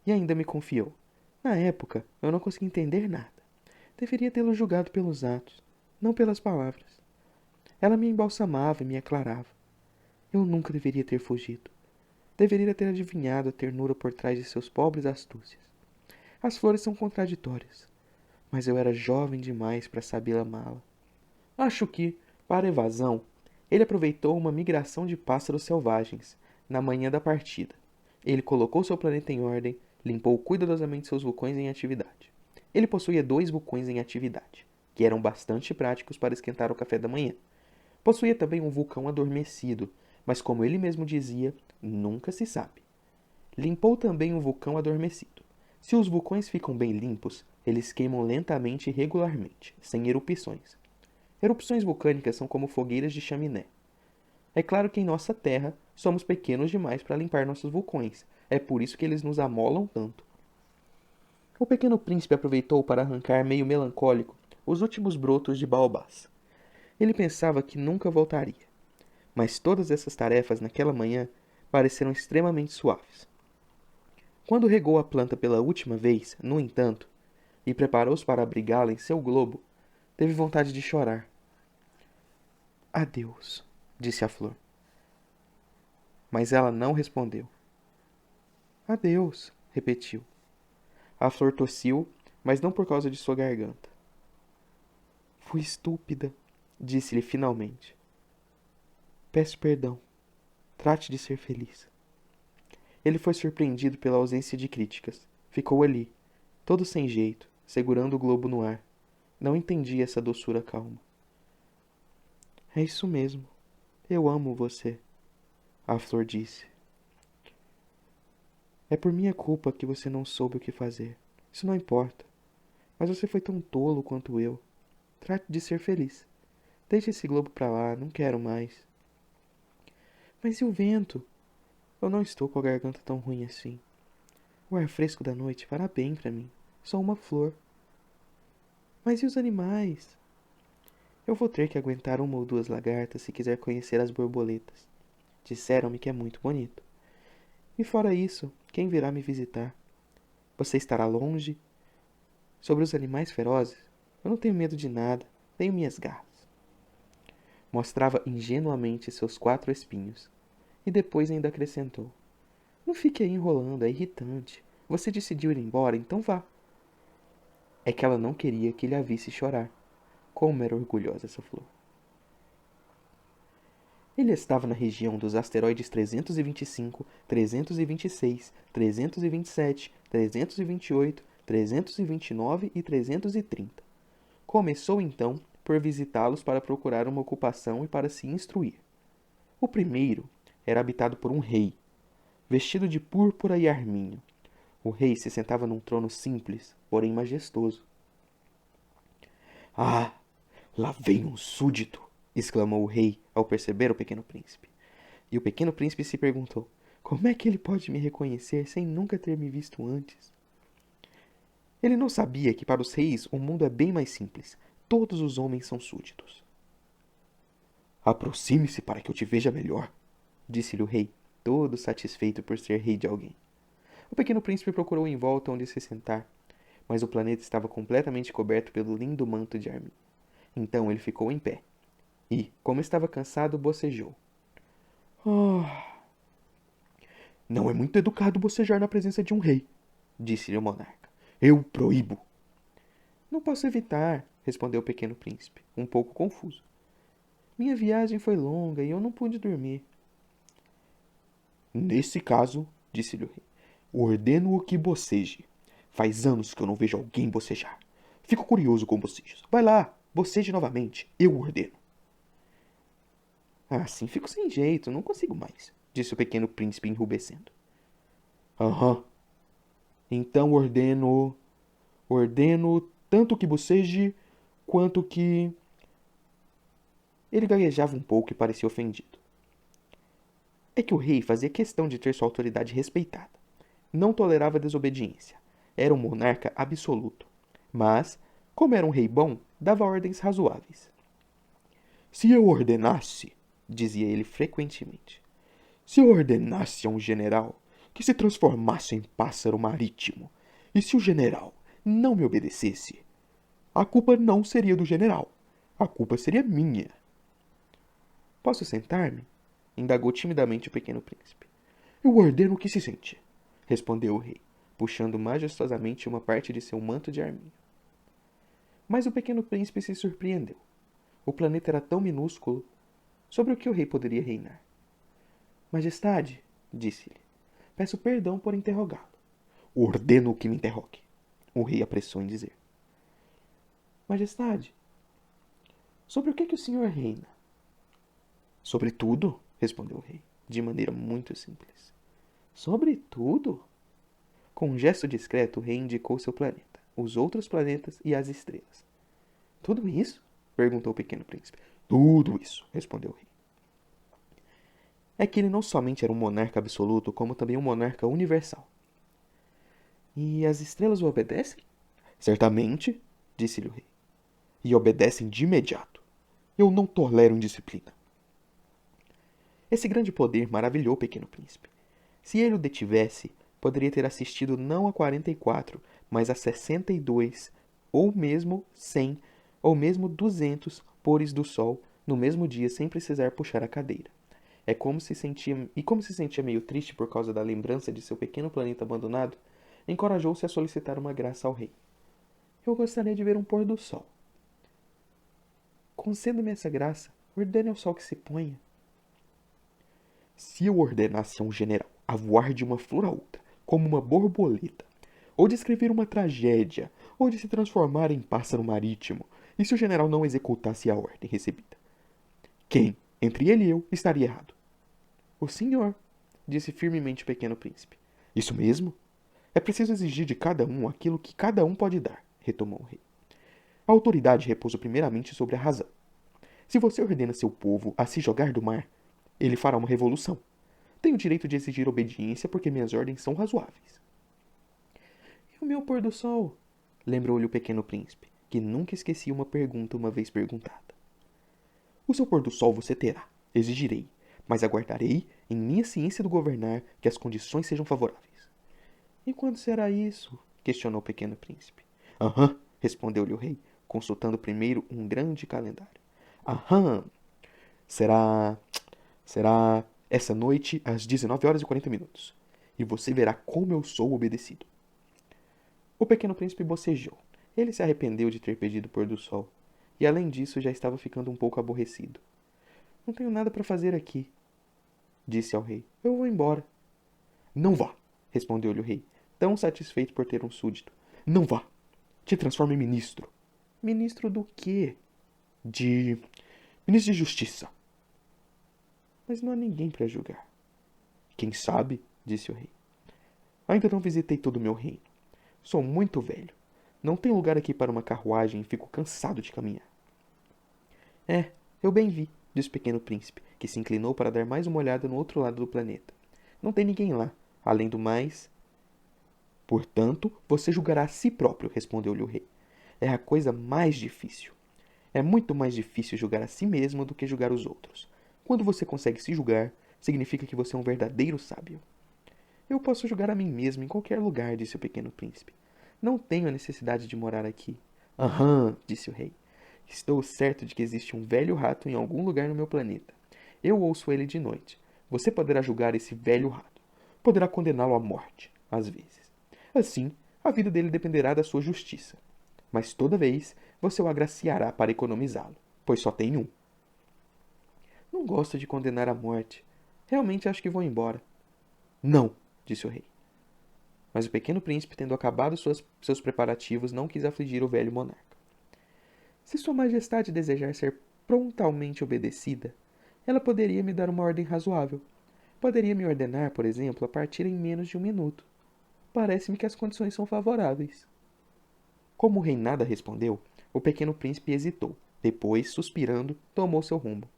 E ainda me confiou. Na época, eu não conseguia entender nada. Deveria tê-lo julgado pelos atos, não pelas palavras. Ela me embalsamava e me aclarava. Eu nunca deveria ter fugido. Deveria ter adivinhado a ternura por trás de seus pobres astúcias. As flores são contraditórias, mas eu era jovem demais para saber amá-la. Acho que, para evasão, ele aproveitou uma migração de pássaros selvagens, na manhã da partida. Ele colocou seu planeta em ordem, limpou cuidadosamente seus vulcões em atividade. Ele possuía 2 vulcões em atividade, que eram bastante práticos para esquentar o café da manhã. Possuía também um vulcão adormecido, mas como ele mesmo dizia, nunca se sabe. Limpou também um vulcão adormecido. Se os vulcões ficam bem limpos, eles queimam lentamente e regularmente, sem erupções. Erupções vulcânicas são como fogueiras de chaminé. É claro que em nossa Terra somos pequenos demais para limpar nossos vulcões. É por isso que eles nos amolam tanto. O pequeno príncipe aproveitou para arrancar, meio melancólico, os últimos brotos de baobás. Ele pensava que nunca voltaria. Mas todas essas tarefas naquela manhã pareceram extremamente suaves. Quando regou a planta pela última vez, no entanto, e preparou-se para abrigá-la em seu globo, teve vontade de chorar. Adeus, disse a flor. Mas ela não respondeu. Adeus, repetiu. A flor tossiu, mas não por causa de sua garganta. Fui estúpida, disse-lhe finalmente. Peço perdão. Trate de ser feliz. Ele foi surpreendido pela ausência de críticas. Ficou ali, todo sem jeito, segurando o globo no ar. Não entendia essa doçura calma. É isso mesmo. Eu amo você, a flor disse. É por minha culpa que você não soube o que fazer. Isso não importa. Mas você foi tão tolo quanto eu. Trate de ser feliz. Deixe esse globo pra lá, não quero mais. Mas e o vento? Eu não estou com a garganta tão ruim assim. O ar fresco da noite fará bem pra mim. Sou uma flor. Mas e os animais? Eu vou ter que aguentar 1 ou 2 lagartas se quiser conhecer as borboletas. Disseram-me que é muito bonito. E fora isso, quem virá me visitar? Você estará longe? Sobre os animais ferozes, eu não tenho medo de nada. Tenho minhas garras. Mostrava ingenuamente seus 4 espinhos. E depois ainda acrescentou. Não fique aí enrolando, é irritante. Você decidiu ir embora, então vá. É que ela não queria que ele a visse chorar. Como era orgulhosa essa flor. Ele estava na região dos asteroides 325, 326, 327, 328, 329 e 330. Começou então por visitá-los para procurar uma ocupação e para se instruir. O primeiro era habitado por um rei, vestido de púrpura e arminho. O rei se sentava num trono simples, porém majestoso. Ah, lá vem um súdito! Exclamou o rei ao perceber o pequeno príncipe. E o pequeno príncipe se perguntou, como é que ele pode me reconhecer sem nunca ter me visto antes? Ele não sabia que para os reis o mundo é bem mais simples. Todos os homens são súditos. Aproxime-se para que eu te veja melhor, disse-lhe o rei, todo satisfeito por ser rei de alguém. O pequeno príncipe procurou em volta onde se sentar, mas o planeta estava completamente coberto pelo lindo manto de arminho. Então ele ficou em pé. E, como estava cansado, bocejou. Não é muito educado bocejar na presença de um rei, disse-lhe o monarca. Eu proíbo. Não posso evitar, respondeu o pequeno príncipe, um pouco confuso. Minha viagem foi longa e eu não pude dormir. Nesse caso, disse-lhe o rei, ordeno-o que boceje. Faz anos que eu não vejo alguém bocejar. Fico curioso com bocejos. Vai lá, boceje novamente. Eu ordeno. Assim fico sem jeito, não consigo mais, disse o pequeno príncipe enrubescendo. Aham. Então ordeno tanto que boceje quanto que... Ele gaguejava um pouco e parecia ofendido. É que o rei fazia questão de ter sua autoridade respeitada. Não tolerava desobediência. Era um monarca absoluto. Mas, como era um rei bom, dava ordens razoáveis. Se eu ordenasse, dizia ele frequentemente, se eu ordenasse a um general que se transformasse em pássaro marítimo, e se o general não me obedecesse, a culpa não seria do general, a culpa seria minha. Posso sentar-me? Indagou timidamente o pequeno príncipe. Eu ordeno o que se sente, respondeu o rei, puxando majestosamente uma parte de seu manto de arminho. Mas o pequeno príncipe se surpreendeu. O planeta era tão minúsculo. Sobre o que o rei poderia reinar? Majestade, disse-lhe, peço perdão por interrogá-lo. Ordeno que me interrogue, o rei apressou em dizer. Majestade, sobre o que o senhor reina? Sobre tudo, respondeu o rei, de maneira muito simples. Sobre tudo? Com um gesto discreto, o rei indicou seu planeta, os outros planetas e as estrelas. Tudo isso? Perguntou o pequeno príncipe. Tudo isso, respondeu o rei. É que ele não somente era um monarca absoluto, como também um monarca universal. E as estrelas o obedecem? Certamente, disse-lhe o rei. E obedecem de imediato. Eu não tolero indisciplina. Esse grande poder maravilhou o pequeno príncipe. Se ele o detivesse, poderia ter assistido não a 44, mas a 62, ou mesmo 100, ou mesmo 200 pôres do sol no mesmo dia sem precisar puxar a cadeira. Como se sentia meio triste por causa da lembrança de seu pequeno planeta abandonado, encorajou-se a solicitar uma graça ao rei. Eu gostaria de ver um pôr do sol. Conceda-me essa graça. Ordene ao sol que se ponha. Se eu ordenasse a um general a voar de uma flor a outra, como uma borboleta, ou de escrever uma tragédia, ou de se transformar em pássaro marítimo, e se o general não executasse a ordem recebida? Quem, entre ele e eu, estaria errado? O senhor, disse firmemente o pequeno príncipe. Isso mesmo? É preciso exigir de cada um aquilo que cada um pode dar, retomou o rei. A autoridade repousa primeiramente sobre a razão. Se você ordena seu povo a se jogar do mar, ele fará uma revolução. Tenho o direito de exigir obediência porque minhas ordens são razoáveis. E o meu pôr do sol? Lembrou-lhe o pequeno príncipe, que nunca esquecia uma pergunta uma vez perguntada. O seu pôr do sol você terá, exigirei, mas aguardarei, em minha ciência do governar, que as condições sejam favoráveis. E quando será isso? Questionou o pequeno príncipe. Aham, respondeu-lhe o rei, consultando primeiro um grande calendário. Aham, será essa noite às 19h40. E você verá como eu sou obedecido. O pequeno príncipe bocejou. Ele se arrependeu de ter pedido o pôr do sol. E além disso, já estava ficando um pouco aborrecido. Não tenho nada para fazer aqui, disse ao rei. Eu vou embora. Não vá, respondeu-lhe o rei, tão satisfeito por ter um súdito. Não vá. Te transforme em ministro. Ministro do quê? Ministro de Justiça. Mas não há ninguém para julgar. Quem sabe, disse o rei. Ainda não visitei todo o meu reino. Sou muito velho. Não tenho lugar aqui para uma carruagem e fico cansado de caminhar. Eu bem vi, disse o pequeno príncipe, que se inclinou para dar mais uma olhada no outro lado do planeta. Não tem ninguém lá. Além do mais... Portanto, você julgará a si próprio, respondeu-lhe o rei. É a coisa mais difícil. É muito mais difícil julgar a si mesmo do que julgar os outros. Quando você consegue se julgar, significa que você é um verdadeiro sábio. Eu posso julgar a mim mesmo em qualquer lugar, disse o pequeno príncipe. Não tenho a necessidade de morar aqui. Aham, disse o rei. Estou certo de que existe um velho rato em algum lugar no meu planeta. Eu ouço ele de noite. Você poderá julgar esse velho rato. Poderá condená-lo à morte, às vezes. Assim, a vida dele dependerá da sua justiça. Mas toda vez você o agraciará para economizá-lo, pois só tem um. Não gosto de condenar à morte. Realmente acho que vou embora. Não, disse o rei. Mas o pequeno príncipe, tendo acabado seus preparativos, não quis afligir o velho monarca. Se sua majestade desejar ser prontamente obedecida, ela poderia me dar uma ordem razoável. Poderia me ordenar, por exemplo, a partir em menos de 1 minuto. Parece-me que as condições são favoráveis. Como o rei nada respondeu, O pequeno príncipe hesitou. Depois, suspirando, tomou seu rumo.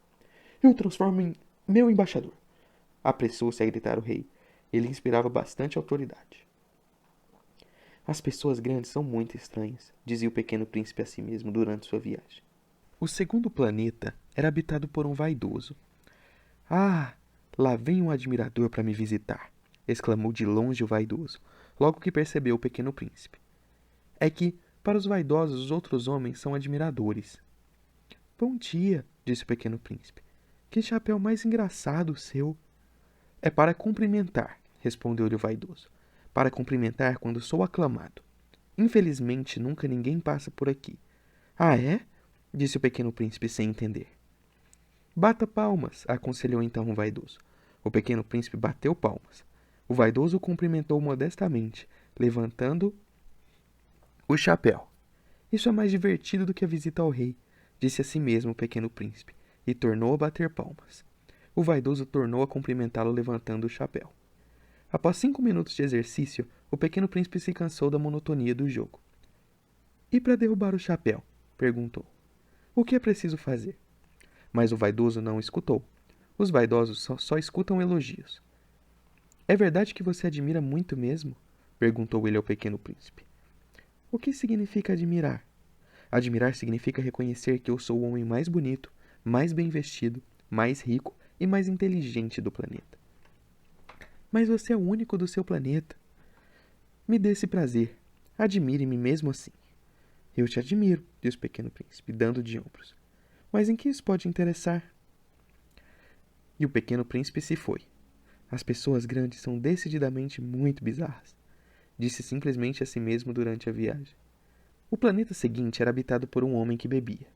Eu o transformo em meu embaixador. Apressou-se a gritar o rei. Ele inspirava bastante autoridade. As pessoas grandes são muito estranhas, dizia o pequeno príncipe a si mesmo durante sua viagem. O segundo planeta era habitado por um vaidoso. Ah, lá vem um admirador para me visitar, exclamou de longe o vaidoso, logo que percebeu o pequeno príncipe. É que, para os vaidosos, os outros homens são admiradores. Bom dia, disse o pequeno príncipe. Que chapéu mais engraçado o seu. É para cumprimentar, respondeu-lhe o vaidoso. Para cumprimentar quando sou aclamado. Infelizmente, nunca ninguém passa por aqui. Ah, é? Disse o pequeno príncipe sem entender. Bata palmas, aconselhou então o vaidoso. O pequeno príncipe bateu palmas. O vaidoso o cumprimentou modestamente, levantando o chapéu. Isso é mais divertido do que a visita ao rei, disse a si mesmo o pequeno príncipe, e tornou a bater palmas. O vaidoso tornou a cumprimentá-lo levantando o chapéu. Após 5 minutos de exercício, o pequeno príncipe se cansou da monotonia do jogo. E para derrubar o chapéu? Perguntou. O que é preciso fazer? Mas o vaidoso não escutou. Os vaidosos só escutam elogios. É verdade que você admira muito mesmo? Perguntou ele ao pequeno príncipe. O que significa admirar? Admirar significa reconhecer que eu sou o homem mais bonito, mais bem vestido, mais rico e mais inteligente do planeta. Mas você é o único do seu planeta. Me dê esse prazer. Admire-me mesmo assim. Eu te admiro, disse o pequeno príncipe, dando de ombros. Mas em que isso pode interessar? E o pequeno príncipe se foi. As pessoas grandes são decididamente muito bizarras, disse simplesmente a si mesmo durante a viagem. O planeta seguinte era habitado por um homem que bebia.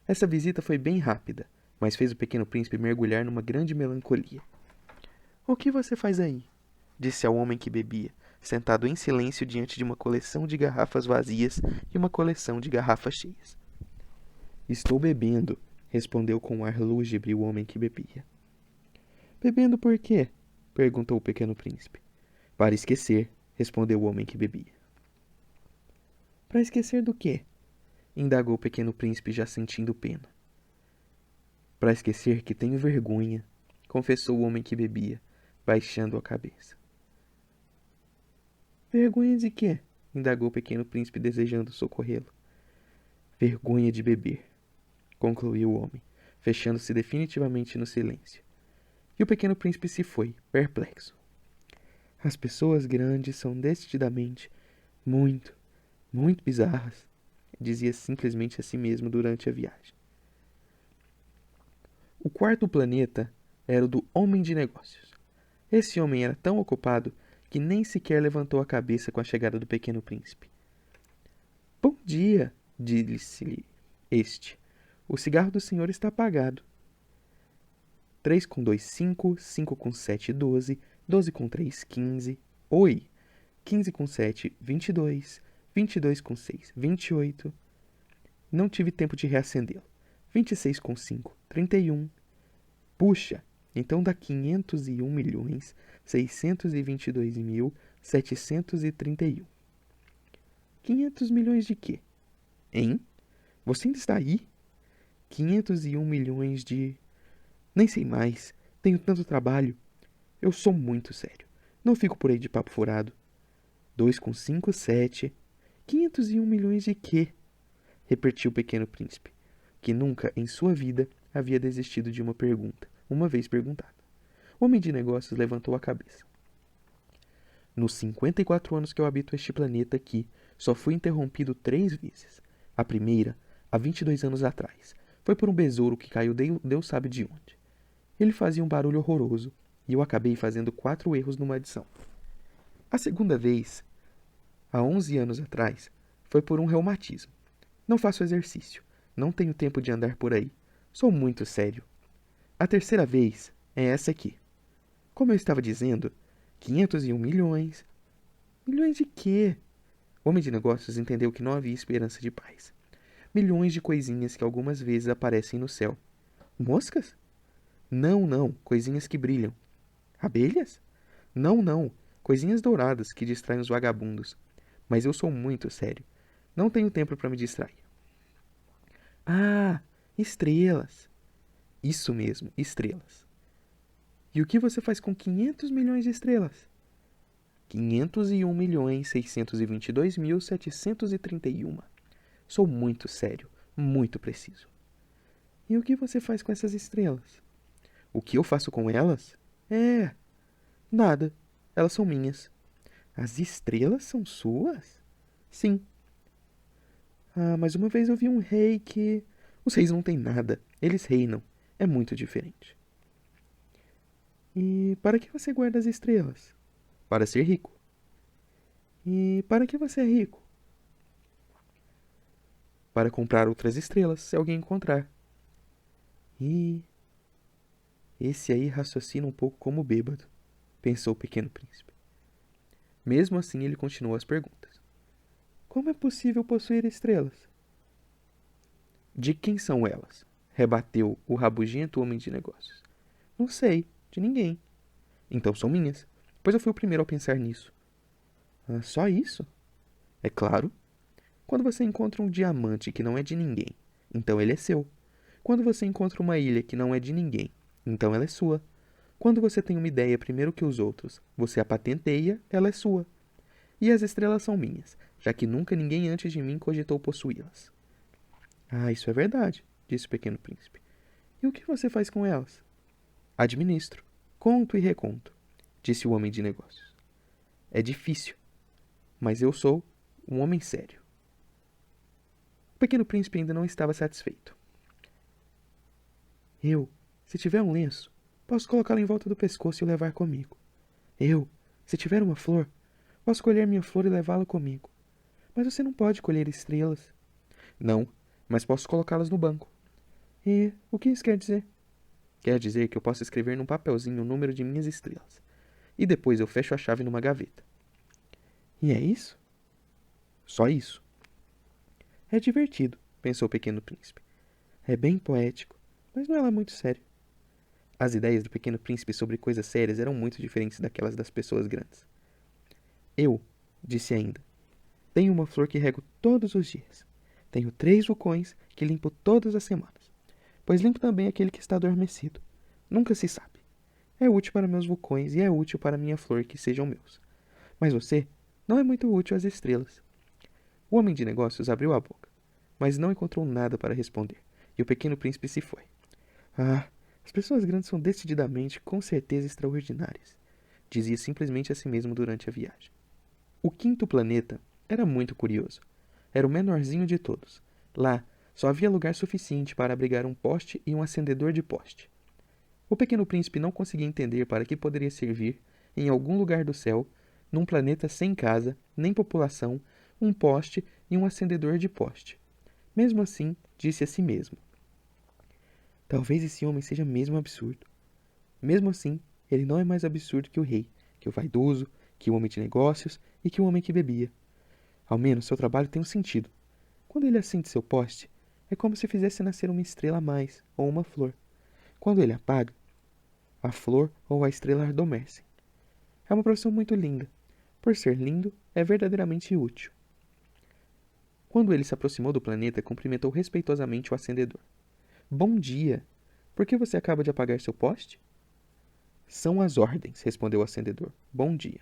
Essa visita foi bem rápida, mas fez o pequeno príncipe mergulhar numa grande melancolia. O que você faz aí? Disse ao homem que bebia, sentado em silêncio diante de uma coleção de garrafas vazias e uma coleção de garrafas cheias. Estou bebendo, respondeu com um ar lúgubre o homem que bebia. Bebendo por quê? Perguntou o pequeno príncipe. Para esquecer, respondeu o homem que bebia. Para esquecer do quê? Indagou o pequeno príncipe já sentindo pena. Para esquecer que tenho vergonha, confessou o homem que bebia, baixando a cabeça. Vergonha de quê? Indagou o pequeno príncipe desejando socorrê-lo. Vergonha de beber, concluiu o homem, fechando-se definitivamente no silêncio. E o pequeno príncipe se foi, perplexo. As pessoas grandes são decididamente muito, muito bizarras, dizia simplesmente a si mesmo durante a viagem. O quarto planeta era o do homem de negócios. Esse homem era tão ocupado que nem sequer levantou a cabeça com a chegada do pequeno príncipe. Bom dia, disse-lhe este. O cigarro do senhor está apagado. 3 com 2, 5, 5 com 7, 12, 12 com 3, 15. Oi! 15 com 7, 22, 22 com 6, 28. Não tive tempo de reacendê-lo. 26 com 5, 31. Puxa, então dá 501.622.731. 500 milhões de quê? Hein? Você ainda está aí? 501 milhões de... Nem sei mais. Tenho tanto trabalho. Eu sou muito sério. Não fico por aí de papo furado. 2 com 5, 7. 501 milhões de quê? Repetiu o pequeno príncipe, que nunca em sua vida havia desistido de uma pergunta, uma vez perguntada. O homem de negócios levantou a cabeça. Nos 54 anos que eu habito este planeta aqui, só fui interrompido 3 vezes. A primeira, há 22 anos atrás, foi por um besouro que caiu Deus sabe de onde. Ele fazia um barulho horroroso, e eu acabei fazendo 4 erros numa adição. A segunda vez, há 11 anos atrás, foi por um reumatismo. Não faço exercício, não tenho tempo de andar por aí, sou muito sério. A terceira vez é essa aqui. Como eu estava dizendo, 501 milhões. Milhões de quê? O homem de negócios entendeu que não havia esperança de paz. Milhões de coisinhas que algumas vezes aparecem no céu. Moscas? Não, coisinhas que brilham. Abelhas? Não, coisinhas douradas que distraem os vagabundos. Mas eu sou muito sério. Não tenho tempo para me distrair. Ah, estrelas. Isso mesmo, estrelas. E o que você faz com 500 milhões de estrelas? 501.622.731. Sou muito sério, muito preciso. E o que você faz com essas estrelas? O que eu faço com elas? Nada. Elas são minhas. As estrelas são suas? Sim. Ah, mas uma vez eu vi um rei que... Os reis não têm nada. Eles reinam. É muito diferente. E para que você guarda as estrelas? Para ser rico. E para que você é rico? Para comprar outras estrelas, se alguém encontrar. E esse aí raciocina um pouco como bêbado, pensou o pequeno príncipe. Mesmo assim, ele continuou as perguntas. Como é possível possuir estrelas? De quem são elas? Rebateu o rabugento homem de negócios. Não sei, de ninguém. Então são minhas, pois eu fui o primeiro a pensar nisso. Ah, só isso? É claro. Quando você encontra um diamante que não é de ninguém, então ele é seu. Quando você encontra uma ilha que não é de ninguém, então ela é sua. Quando você tem uma ideia primeiro que os outros, você a patenteia, ela é sua. E as estrelas são minhas, já que nunca ninguém antes de mim cogitou possuí-las. Ah, isso é verdade, disse o pequeno príncipe. E o que você faz com elas? Administro. Conto e reconto, disse o homem de negócios. É difícil, mas eu sou um homem sério. O pequeno príncipe ainda não estava satisfeito. Eu, se tiver um lenço, posso colocá-lo em volta do pescoço e o levar comigo. Eu, se tiver uma flor, posso colher minha flor e levá-la comigo. Mas você não pode colher estrelas. Não, mas posso colocá-las no banco. E o que isso quer dizer? Quer dizer que eu posso escrever num papelzinho o número de minhas estrelas. E depois eu fecho a chave numa gaveta. E é isso? Só isso. É divertido, pensou o pequeno príncipe. É bem poético, mas não é lá muito sério. As ideias do pequeno príncipe sobre coisas sérias eram muito diferentes daquelas das pessoas grandes. Eu, disse ainda, tenho uma flor que rego todos os dias. Tenho 3 vulcões que limpo todas as semanas, pois limpo também aquele que está adormecido. Nunca se sabe. É útil para meus vulcões e é útil para minha flor que sejam meus. Mas você não é muito útil às estrelas. O homem de negócios abriu a boca, mas não encontrou nada para responder, e o pequeno príncipe se foi. Ah, as pessoas grandes são decididamente, com certeza, extraordinárias, dizia simplesmente a si mesmo durante a viagem. O quinto planeta era muito curioso. Era o menorzinho de todos. Lá, só havia lugar suficiente para abrigar um poste e um acendedor de poste. O pequeno príncipe não conseguia entender para que poderia servir, em algum lugar do céu, num planeta sem casa, nem população, um poste e um acendedor de poste. Mesmo assim, disse a si mesmo: talvez esse homem seja mesmo absurdo. Mesmo assim, ele não é mais absurdo que o rei, que o vaidoso, que o homem de negócios e que o homem que bebia. Ao menos seu trabalho tem um sentido. Quando ele acende seu poste, é como se fizesse nascer uma estrela a mais, ou uma flor. Quando ele apaga, a flor ou a estrela adormecem. É uma profissão muito linda. Por ser lindo, é verdadeiramente útil. Quando ele se aproximou do planeta, cumprimentou respeitosamente o acendedor. Bom dia! Por que você acaba de apagar seu poste? São as ordens, respondeu o acendedor. Bom dia.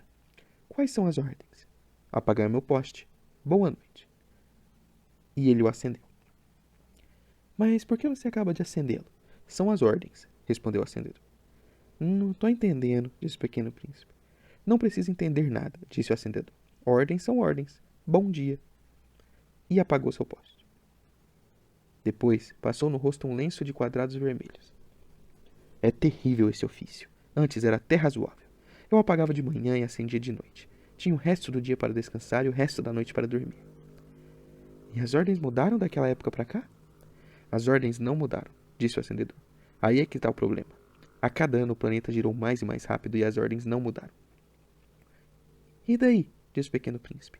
Quais são as ordens? Apagar meu poste. Boa noite. E ele o acendeu. Mas por que você acaba de acendê-lo? São as ordens, respondeu o acendedor. Não estou entendendo, disse o pequeno príncipe. Não precisa entender nada, disse o acendedor. Ordens são ordens. Bom dia. E apagou seu poste. Depois, passou no rosto um lenço de quadrados vermelhos. É terrível esse ofício. Antes era até razoável. Eu apagava de manhã e acendia de noite. Tinha o resto do dia para descansar e o resto da noite para dormir. E as ordens mudaram daquela época para cá? As ordens não mudaram, disse o acendedor. Aí é que está o problema. A cada ano o planeta girou mais e mais rápido e as ordens não mudaram. E daí? Disse o pequeno príncipe.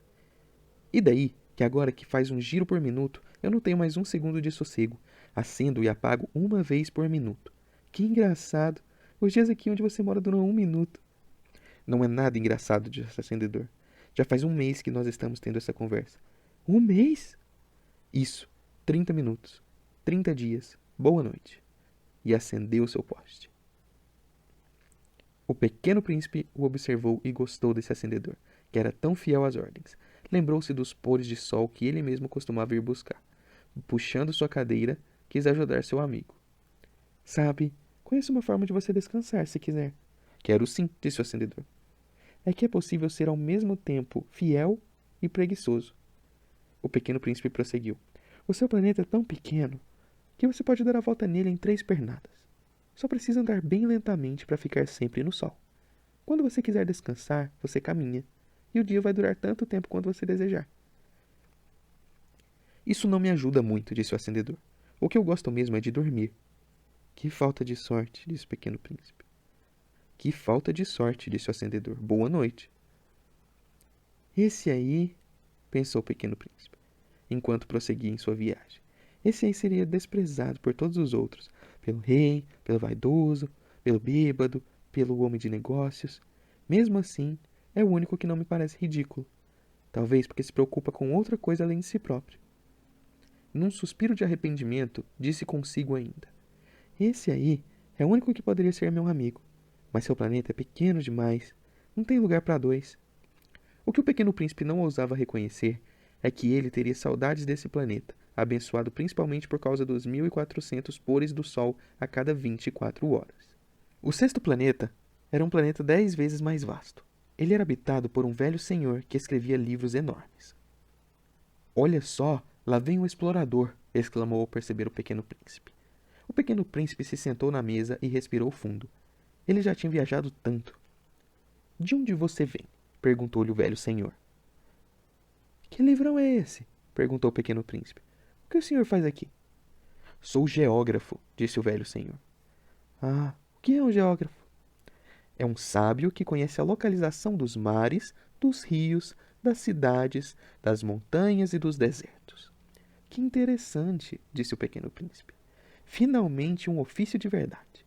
E daí que agora que faz um giro por minuto, eu não tenho mais um segundo de sossego. Acendo e apago uma vez por minuto. Que engraçado. Os dias aqui onde você mora duram 1 minuto. Não é nada engraçado, disse o acendedor. Já faz 1 mês que nós estamos tendo essa conversa. 1 mês? Isso, 30 minutos. 30 dias. Boa noite. E acendeu seu poste. O pequeno príncipe o observou e gostou desse acendedor, que era tão fiel às ordens. Lembrou-se dos pôres de sol que ele mesmo costumava ir buscar. Puxando sua cadeira, quis ajudar seu amigo. Sabe, conheço uma forma de você descansar, se quiser. Quero sim, disse o acendedor. É que é possível ser ao mesmo tempo fiel e preguiçoso. O pequeno príncipe prosseguiu. O seu planeta é tão pequeno que você pode dar a volta nele em 3 pernadas. Só precisa andar bem lentamente para ficar sempre no sol. Quando você quiser descansar, você caminha, e o dia vai durar tanto tempo quanto você desejar. Isso não me ajuda muito, disse o acendedor. O que eu gosto mesmo é de dormir. Que falta de sorte, disse o pequeno príncipe. Que falta de sorte, disse o acendedor. Boa noite. Esse aí, pensou o pequeno príncipe, enquanto prosseguia em sua viagem. Esse aí seria desprezado por todos os outros, pelo rei, pelo vaidoso, pelo bêbado, pelo homem de negócios. Mesmo assim, é o único que não me parece ridículo. Talvez porque se preocupa com outra coisa além de si próprio. Num suspiro de arrependimento, disse consigo ainda. Esse aí é o único que poderia ser meu amigo. Mas seu planeta é pequeno demais. Não tem lugar para 2. O que o pequeno príncipe não ousava reconhecer é que ele teria saudades desse planeta, abençoado principalmente por causa dos 1.400 pôres do sol a cada 24 horas. O 6º planeta era um planeta 10 vezes mais vasto. Ele era habitado por um velho senhor que escrevia livros enormes. Olha só, lá vem um explorador, exclamou ao perceber o pequeno príncipe. O pequeno príncipe se sentou na mesa e respirou fundo. Ele já tinha viajado tanto. De onde você vem? Perguntou-lhe o velho senhor. Que livrão é esse? Perguntou o pequeno príncipe. O que o senhor faz aqui? Sou geógrafo, disse o velho senhor. Ah, o que é um geógrafo? É um sábio que conhece a localização dos mares, dos rios, das cidades, das montanhas e dos desertos. Que interessante, disse o pequeno príncipe. Finalmente um ofício de verdade.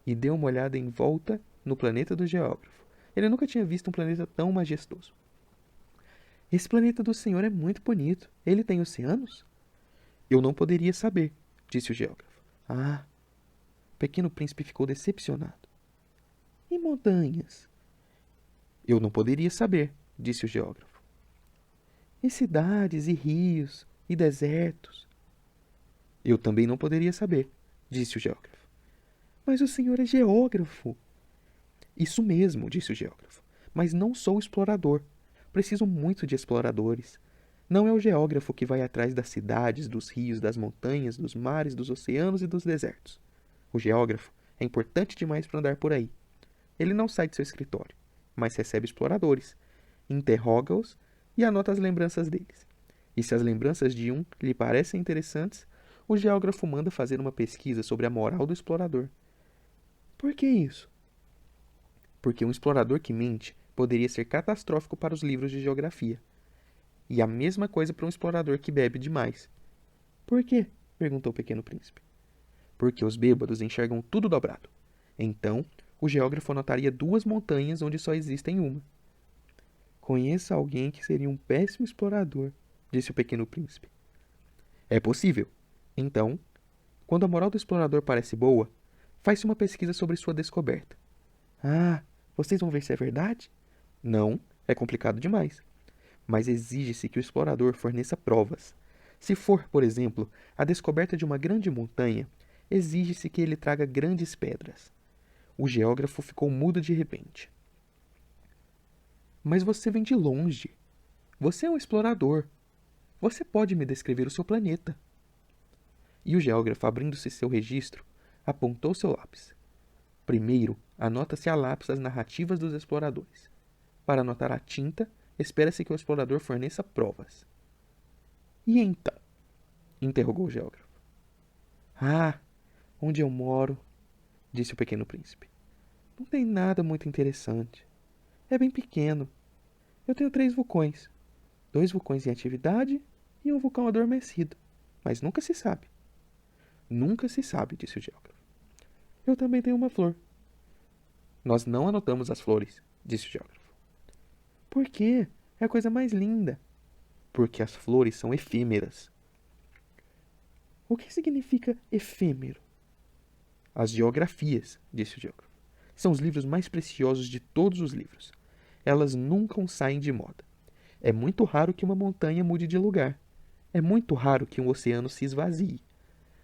E deu uma olhada em volta no planeta do geógrafo. Ele nunca tinha visto um planeta tão majestoso. Esse planeta do senhor é muito bonito. Ele tem oceanos? Eu não poderia saber, disse o geógrafo. Ah, o pequeno príncipe ficou decepcionado. E montanhas? Eu não poderia saber, disse o geógrafo. E cidades, e rios, e desertos? Eu também não poderia saber, disse o geógrafo. Mas o senhor é geógrafo. Isso mesmo, disse o geógrafo. Mas não sou explorador. Preciso muito de exploradores. Não é o geógrafo que vai atrás das cidades, dos rios, das montanhas, dos mares, dos oceanos e dos desertos. O geógrafo é importante demais para andar por aí. Ele não sai de seu escritório, mas recebe exploradores, interroga-os e anota as lembranças deles. E se as lembranças de um lhe parecem interessantes, o geógrafo manda fazer uma pesquisa sobre a moral do explorador. Por que isso? Porque um explorador que mente poderia ser catastrófico para os livros de geografia. E a mesma coisa para um explorador que bebe demais. Por quê? Perguntou o pequeno príncipe. Porque os bêbados enxergam tudo dobrado. Então, o geógrafo anotaria 2 montanhas onde só existem uma. Conheço alguém que seria um péssimo explorador, disse o pequeno príncipe. É possível. Então, quando a moral do explorador parece boa, faz-se uma pesquisa sobre sua descoberta. Ah, vocês vão ver se é verdade? Não, é complicado demais. Mas exige-se que o explorador forneça provas. Se for, por exemplo, a descoberta de uma grande montanha, exige-se que ele traga grandes pedras. O geógrafo ficou mudo de repente. Mas você vem de longe. Você é um explorador. Você pode me descrever o seu planeta. E o geógrafo, abrindo-se seu registro, apontou seu lápis. Primeiro, anota-se a lápis as narrativas dos exploradores. Para anotar a tinta, espera-se que o explorador forneça provas. E então? Interrogou o geógrafo. Ah, onde eu moro, disse o pequeno príncipe. Não tem nada muito interessante. É bem pequeno. Eu tenho 3 vulcões. 2 vulcões em atividade e um vulcão adormecido. Mas nunca se sabe. Nunca se sabe, disse o geógrafo. Eu também tenho uma flor. Nós não anotamos as flores, disse o geógrafo. Por quê? É a coisa mais linda. Porque as flores são efêmeras. O que significa efêmero? As geografias, disse o geógrafo, são os livros mais preciosos de todos os livros. Elas nunca saem de moda. É muito raro que uma montanha mude de lugar. É muito raro que um oceano se esvazie.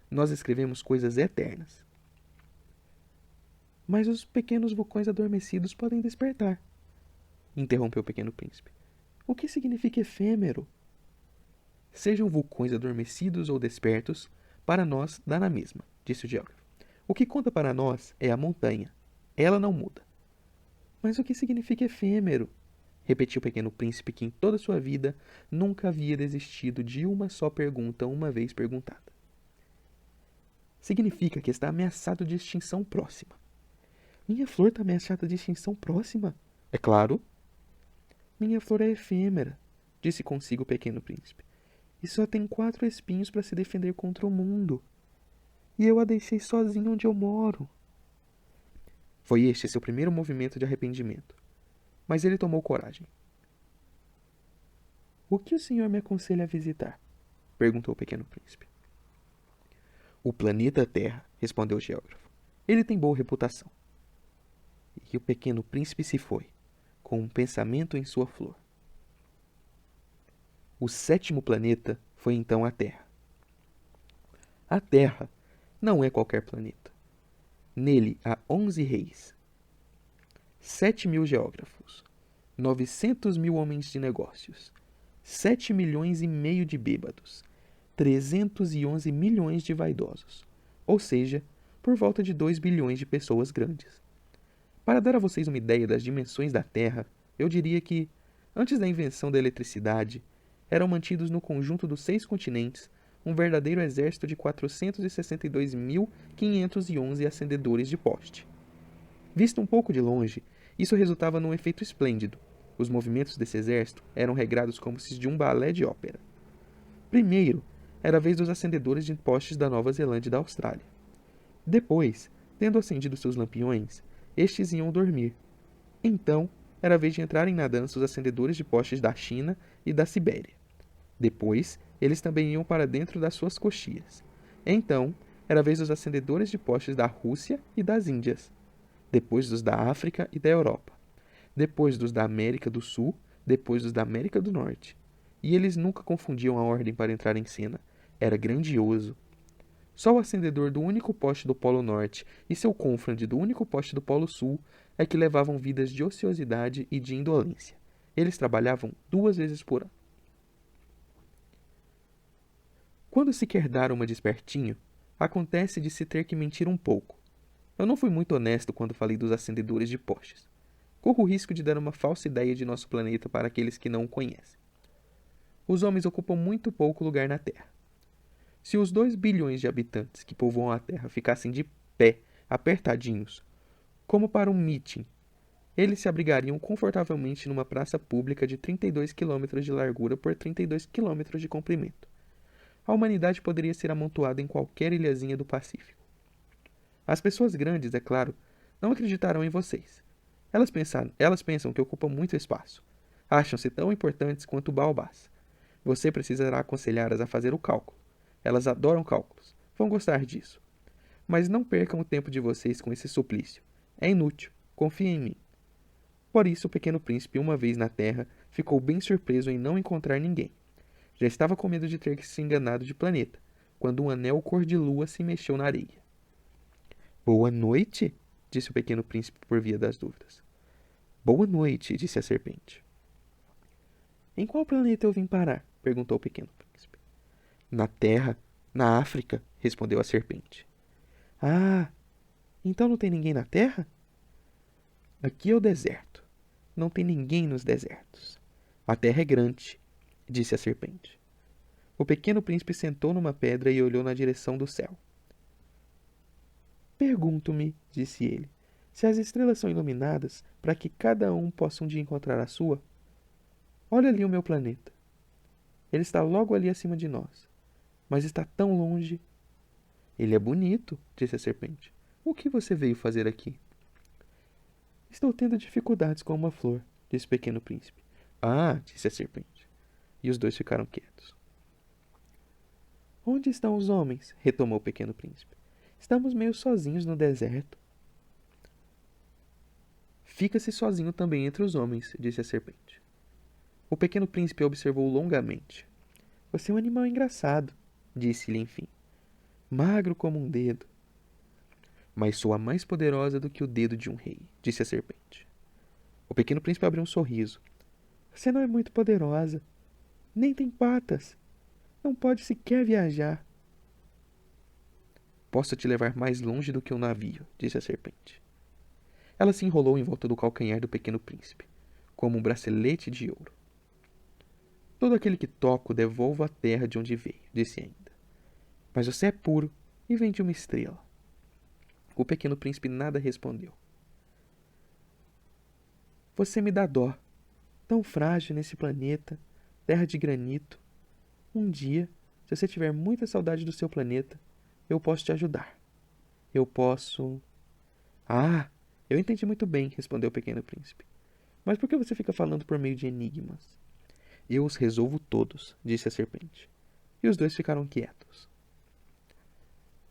Nós escrevemos coisas eternas. Mas os pequenos vulcões adormecidos podem despertar, interrompeu o pequeno príncipe. O que significa efêmero? Sejam vulcões adormecidos ou despertos, para nós dá na mesma, disse o geógrafo. O que conta para nós é a montanha. Ela não muda. Mas o que significa efêmero? Repetiu o pequeno príncipe, que em toda sua vida nunca havia desistido de uma só pergunta uma vez perguntada. Significa que está ameaçado de extinção próxima. Minha flor está ameaçada de extinção próxima? É claro. Minha flor é efêmera, disse consigo o pequeno príncipe, e só tem 4 espinhos para se defender contra o mundo. E eu a deixei sozinha onde eu moro. Foi este seu primeiro movimento de arrependimento. Mas ele tomou coragem. O que o senhor me aconselha a visitar? Perguntou o pequeno príncipe. O planeta Terra, respondeu o geógrafo. Ele tem boa reputação. E o pequeno príncipe se foi, com um pensamento em sua flor. O 7º planeta foi então a Terra. A Terra não é qualquer planeta. Nele há 11 reis, 7.000 geógrafos, 900.000 homens de negócios, 7,5 milhões de bêbados, 311 milhões de vaidosos, ou seja, por volta de 2 bilhões de pessoas grandes. Para dar a vocês uma ideia das dimensões da Terra, eu diria que, antes da invenção da eletricidade, eram mantidos no conjunto dos 6 continentes um verdadeiro exército de 462.511 acendedores de poste. Visto um pouco de longe, isso resultava num efeito esplêndido. Os movimentos desse exército eram regrados como se de um balé de ópera. Primeiro, era a vez dos acendedores de postes da Nova Zelândia e da Austrália. Depois, tendo acendido seus lampiões, estes iam dormir. Então, era a vez de entrarem na dança os acendedores de postes da China e da Sibéria. Depois, eles também iam para dentro das suas coxias. Então, era a vez dos acendedores de postes da Rússia e das Índias. Depois dos da África e da Europa. Depois dos da América do Sul, depois dos da América do Norte. E eles nunca confundiam a ordem para entrar em cena. Era grandioso. Só o acendedor do único poste do Polo Norte e seu cônfrade do único poste do Polo Sul é que levavam vidas de ociosidade e de indolência. Eles trabalhavam 2 vezes por ano. Quando se quer dar uma despertinho, acontece de se ter que mentir um pouco. Eu não fui muito honesto quando falei dos acendedores de postes. Corro o risco de dar uma falsa ideia de nosso planeta para aqueles que não o conhecem. Os homens ocupam muito pouco lugar na Terra. Se os 2 bilhões de habitantes que povoam a Terra ficassem de pé, apertadinhos, como para um meeting, eles se abrigariam confortavelmente numa praça pública de 32 quilômetros de largura por 32 quilômetros de comprimento. A humanidade poderia ser amontoada em qualquer ilhazinha do Pacífico. As pessoas grandes, é claro, não acreditarão em vocês. Elas pensam que ocupam muito espaço. Acham-se tão importantes quanto baobás. Você precisará aconselhá-las a fazer o cálculo. Elas adoram cálculos. Vão gostar disso. Mas não percam o tempo de vocês com esse suplício. É inútil. Confiem em mim. Por isso, o pequeno príncipe, uma vez na terra, ficou bem surpreso em não encontrar ninguém. Já estava com medo de ter se enganado de planeta, quando um anel cor de lua se mexeu na areia. Boa noite, disse o pequeno príncipe por via das dúvidas. Boa noite, disse a serpente. Em qual planeta eu vim parar? Perguntou o pequeno príncipe. Na Terra, na África, respondeu a serpente. Ah, então não tem ninguém na Terra? Aqui é o deserto. Não tem ninguém nos desertos. A Terra é grande, disse a serpente. O pequeno príncipe sentou numa pedra e olhou na direção do céu. Pergunto-me, disse ele, se as estrelas são iluminadas para que cada um possa um dia encontrar a sua. Olha ali o meu planeta. Ele está logo ali acima de nós, mas está tão longe. Ele é bonito, disse a serpente. O que você veio fazer aqui? Estou tendo dificuldades com uma flor, disse o pequeno príncipe. Ah, disse a serpente. E os dois ficaram quietos. Onde estão os homens? Retomou o pequeno príncipe. Estamos meio sozinhos no deserto. Fica-se sozinho também entre os homens, disse a serpente. O pequeno príncipe observou longamente. Você é um animal engraçado, disse-lhe enfim. Magro como um dedo. Mas sou a mais poderosa do que o dedo de um rei, disse a serpente. O pequeno príncipe abriu um sorriso. Você não é muito poderosa. Nem tem patas. Não pode sequer viajar. Posso te levar mais longe do que um navio, disse a serpente. Ela se enrolou em volta do calcanhar do pequeno príncipe, como um bracelete de ouro. Todo aquele que toco devolvo à terra de onde veio, disse ainda. Mas você é puro e vem de uma estrela. O pequeno príncipe nada respondeu. Você me dá dó, tão frágil nesse planeta, terra de granito. Um dia, se você tiver muita saudade do seu planeta, eu posso te ajudar. Eu posso... Ah, eu entendi muito bem, respondeu o pequeno príncipe. Mas por que você fica falando por meio de enigmas? Eu os resolvo todos, disse a serpente. E os dois ficaram quietos.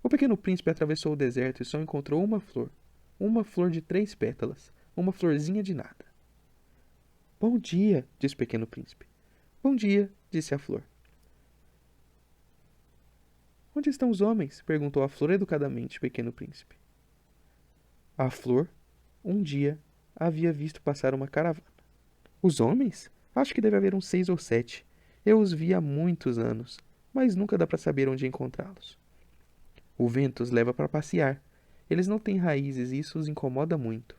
O pequeno príncipe atravessou o deserto e só encontrou uma flor de 3 pétalas, uma florzinha de nada. Bom dia, disse o pequeno príncipe. Bom dia, disse a flor. Onde estão os homens? Perguntou a flor educadamente o pequeno príncipe. A flor, um dia, havia visto passar uma caravana. Os homens? Acho que deve haver uns 6 ou 7. Eu os vi há muitos anos, mas nunca dá para saber onde encontrá-los. O vento os leva para passear. Eles não têm raízes e isso os incomoda muito.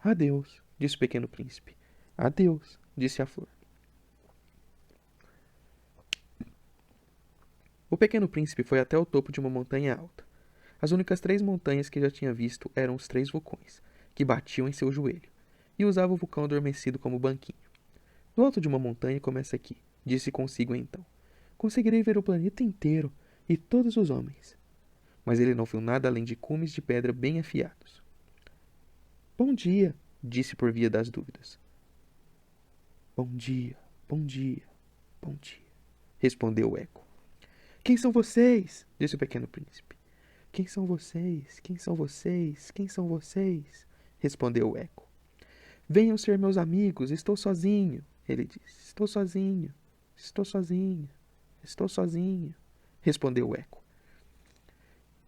Adeus, disse o pequeno príncipe. Adeus, disse a flor. O pequeno príncipe foi até o topo de uma montanha alta. As únicas 3 montanhas que já tinha visto eram os 3 vulcões, que batiam em seu joelho, e usava o vulcão adormecido como banquinho. Do alto de uma montanha começa aqui, disse consigo então. Conseguirei ver o planeta inteiro e todos os homens. Mas ele não viu nada além de cumes de pedra bem afiados. Bom dia, disse por via das dúvidas. Bom dia, bom dia, bom dia, respondeu o eco. Quem são vocês? Disse o pequeno príncipe. Quem são vocês? Quem são vocês? Quem são vocês? Respondeu o eco. Venham ser meus amigos, estou sozinho, ele disse. Estou sozinho, estou sozinho, estou sozinho, respondeu o eco.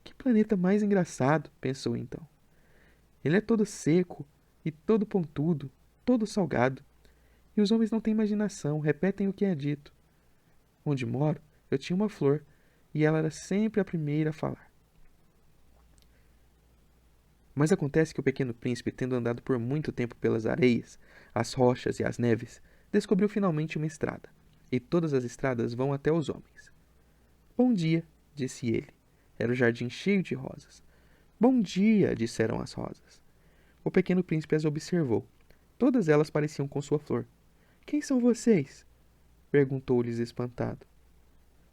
Que planeta mais engraçado, pensou então. Ele é todo seco e todo pontudo, todo salgado. E os homens não têm imaginação, repetem o que é dito. Onde moro, eu tinha uma flor, e ela era sempre a primeira a falar. Mas acontece que o pequeno príncipe, tendo andado por muito tempo pelas areias, as rochas e as neves, descobriu finalmente uma estrada, e todas as estradas vão até os homens. Bom dia, disse ele. Era o jardim cheio de rosas. Bom dia, disseram as rosas. O pequeno príncipe as observou. Todas elas pareciam com sua flor. Quem são vocês? Perguntou-lhes espantado.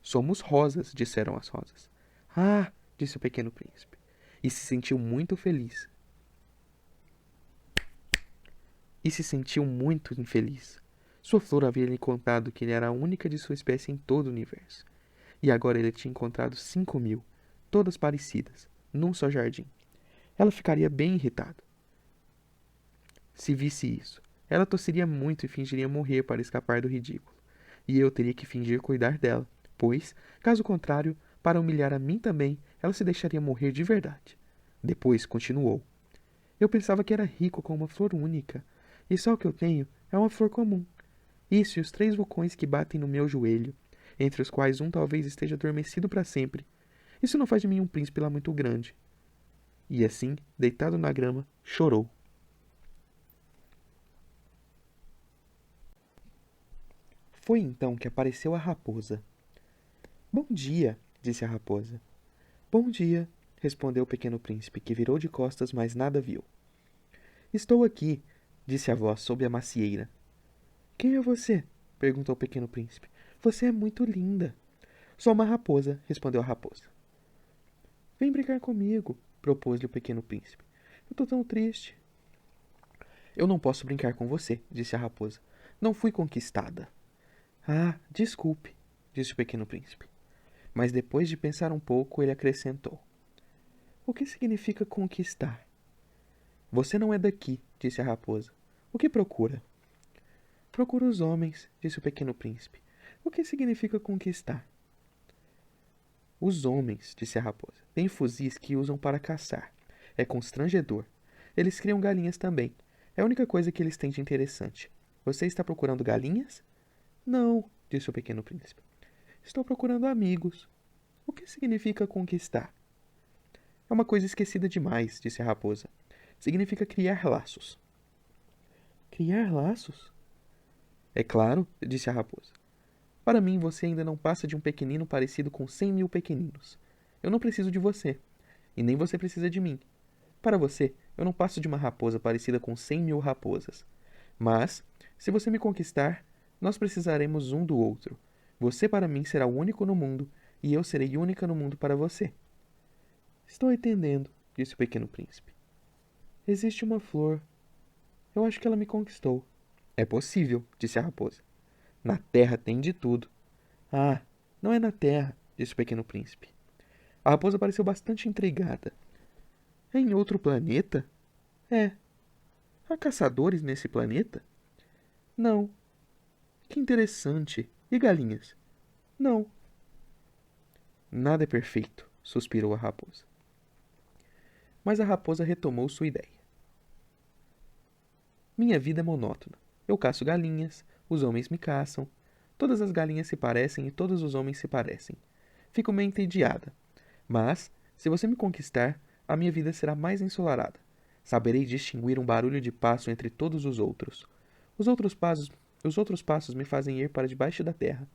Somos rosas, disseram as rosas. Ah, disse o pequeno príncipe, e se sentiu muito feliz. E se sentiu muito infeliz. Sua flor havia lhe contado que ele era a única de sua espécie em todo o universo. E agora ele tinha encontrado 5.000, todas parecidas, num só jardim. Ela ficaria bem irritada. Se visse isso, ela tossiria muito e fingiria morrer para escapar do ridículo. E eu teria que fingir cuidar dela, pois, caso contrário, para humilhar a mim também, ela se deixaria morrer de verdade. Depois continuou. Eu pensava que era rico com uma flor única, e só o que eu tenho é uma flor comum. Isso e os 3 vulcões que batem no meu joelho, entre os quais um talvez esteja adormecido para sempre. Isso não faz de mim um príncipe lá muito grande. E assim, deitado na grama, chorou. Foi então que apareceu a raposa. Bom dia, disse a raposa. Bom dia, respondeu o pequeno príncipe, que virou de costas, mas nada viu. Estou aqui, disse a voz sob a macieira. Quem é você? Perguntou o pequeno príncipe. Você é muito linda. Sou uma raposa, respondeu a raposa. Vem brincar comigo, propôs-lhe o pequeno príncipe. Eu estou tão triste. Eu não posso brincar com você, disse a raposa. Não fui conquistada. Ah, desculpe, disse o pequeno príncipe. Mas depois de pensar um pouco, ele acrescentou: O que significa conquistar? Você não é daqui, disse a raposa. O que procura? Procuro os homens, disse o pequeno príncipe. O que significa conquistar? Os homens, disse a raposa, têm fuzis que usam para caçar. É constrangedor. Eles criam galinhas também. É a única coisa que eles têm de interessante. Você está procurando galinhas? Não, disse o pequeno príncipe. Estou procurando amigos. O que significa conquistar? É uma coisa esquecida demais, disse a raposa. Significa criar laços. Criar laços? É claro, disse a raposa. Para mim, você ainda não passa de um pequenino parecido com 100.000 pequeninos. Eu não preciso de você, e nem você precisa de mim. Para você, eu não passo de uma raposa parecida com 100.000 raposas. Mas, se você me conquistar, nós precisaremos um do outro. Você para mim será o único no mundo, e eu serei única no mundo para você. Estou entendendo, disse o pequeno príncipe. Existe uma flor. Eu acho que ela me conquistou. É possível, disse a raposa. Na terra tem de tudo. Ah, não é na terra, disse o pequeno príncipe. A raposa pareceu bastante intrigada. É em outro planeta? É. Há caçadores nesse planeta? Não. Que interessante. E galinhas? Não. Nada é perfeito, suspirou a raposa. Mas a raposa retomou sua ideia. Minha vida é monótona. Eu caço galinhas, os homens me caçam. Todas as galinhas se parecem e todos os homens se parecem. Fico meio entediada. Mas, se você me conquistar, a minha vida será mais ensolarada. Saberei distinguir um barulho de passo entre todos os outros. Os outros passos me fazem ir para debaixo da terra.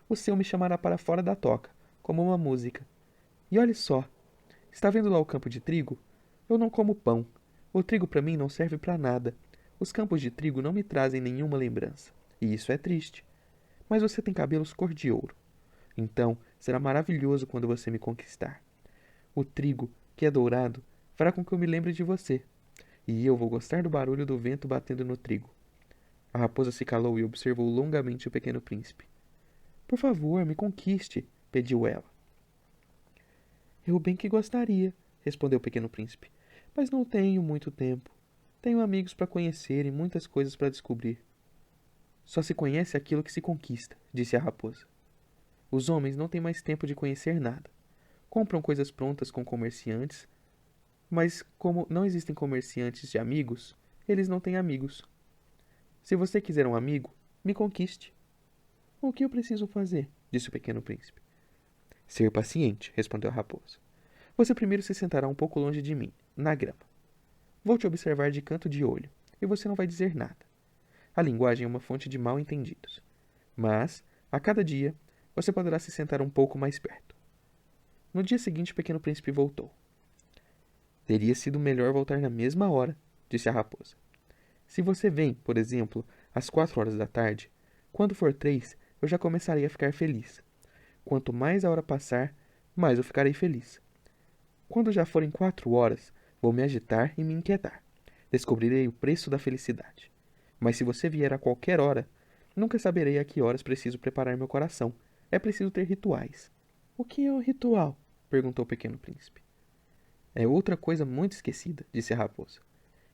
O seu me chamará para fora da toca, como uma música. E olhe só, está vendo lá o campo de trigo? Eu não como pão. O trigo para mim não serve para nada. Os campos de trigo não me trazem nenhuma lembrança. E isso é triste. Mas você tem cabelos cor de ouro. Então, será maravilhoso quando você me conquistar. O trigo, que é dourado, fará com que eu me lembre de você. E eu vou gostar do barulho do vento batendo no trigo. A raposa se calou e observou longamente o pequeno príncipe. Por favor, me conquiste, pediu ela. Eu bem que gostaria, respondeu o pequeno príncipe, mas não tenho muito tempo. Tenho amigos para conhecer e muitas coisas para descobrir. Só se conhece aquilo que se conquista, disse a raposa. Os homens não têm mais tempo de conhecer nada. Compram coisas prontas com comerciantes, mas como não existem comerciantes de amigos, eles não têm amigos. Se você quiser um amigo, me conquiste. O que eu preciso fazer? Disse o pequeno príncipe. Ser paciente, respondeu a raposa. Você primeiro se sentará um pouco longe de mim, na grama. Vou te observar de canto de olho, e você não vai dizer nada. A linguagem é uma fonte de mal-entendidos. Mas, a cada dia, você poderá se sentar um pouco mais perto. No dia seguinte, o pequeno príncipe voltou. Teria sido melhor voltar na mesma hora, disse a raposa. Se você vem, por exemplo, às 4 horas da tarde, quando for 3, eu já começarei a ficar feliz. Quanto mais a hora passar, mais eu ficarei feliz. Quando já forem 4 horas, vou me agitar e me inquietar. Descobrirei o preço da felicidade. Mas se você vier a qualquer hora, nunca saberei a que horas preciso preparar meu coração. É preciso ter rituais. O que é um ritual? Perguntou o pequeno príncipe. É outra coisa muito esquecida, disse a raposa.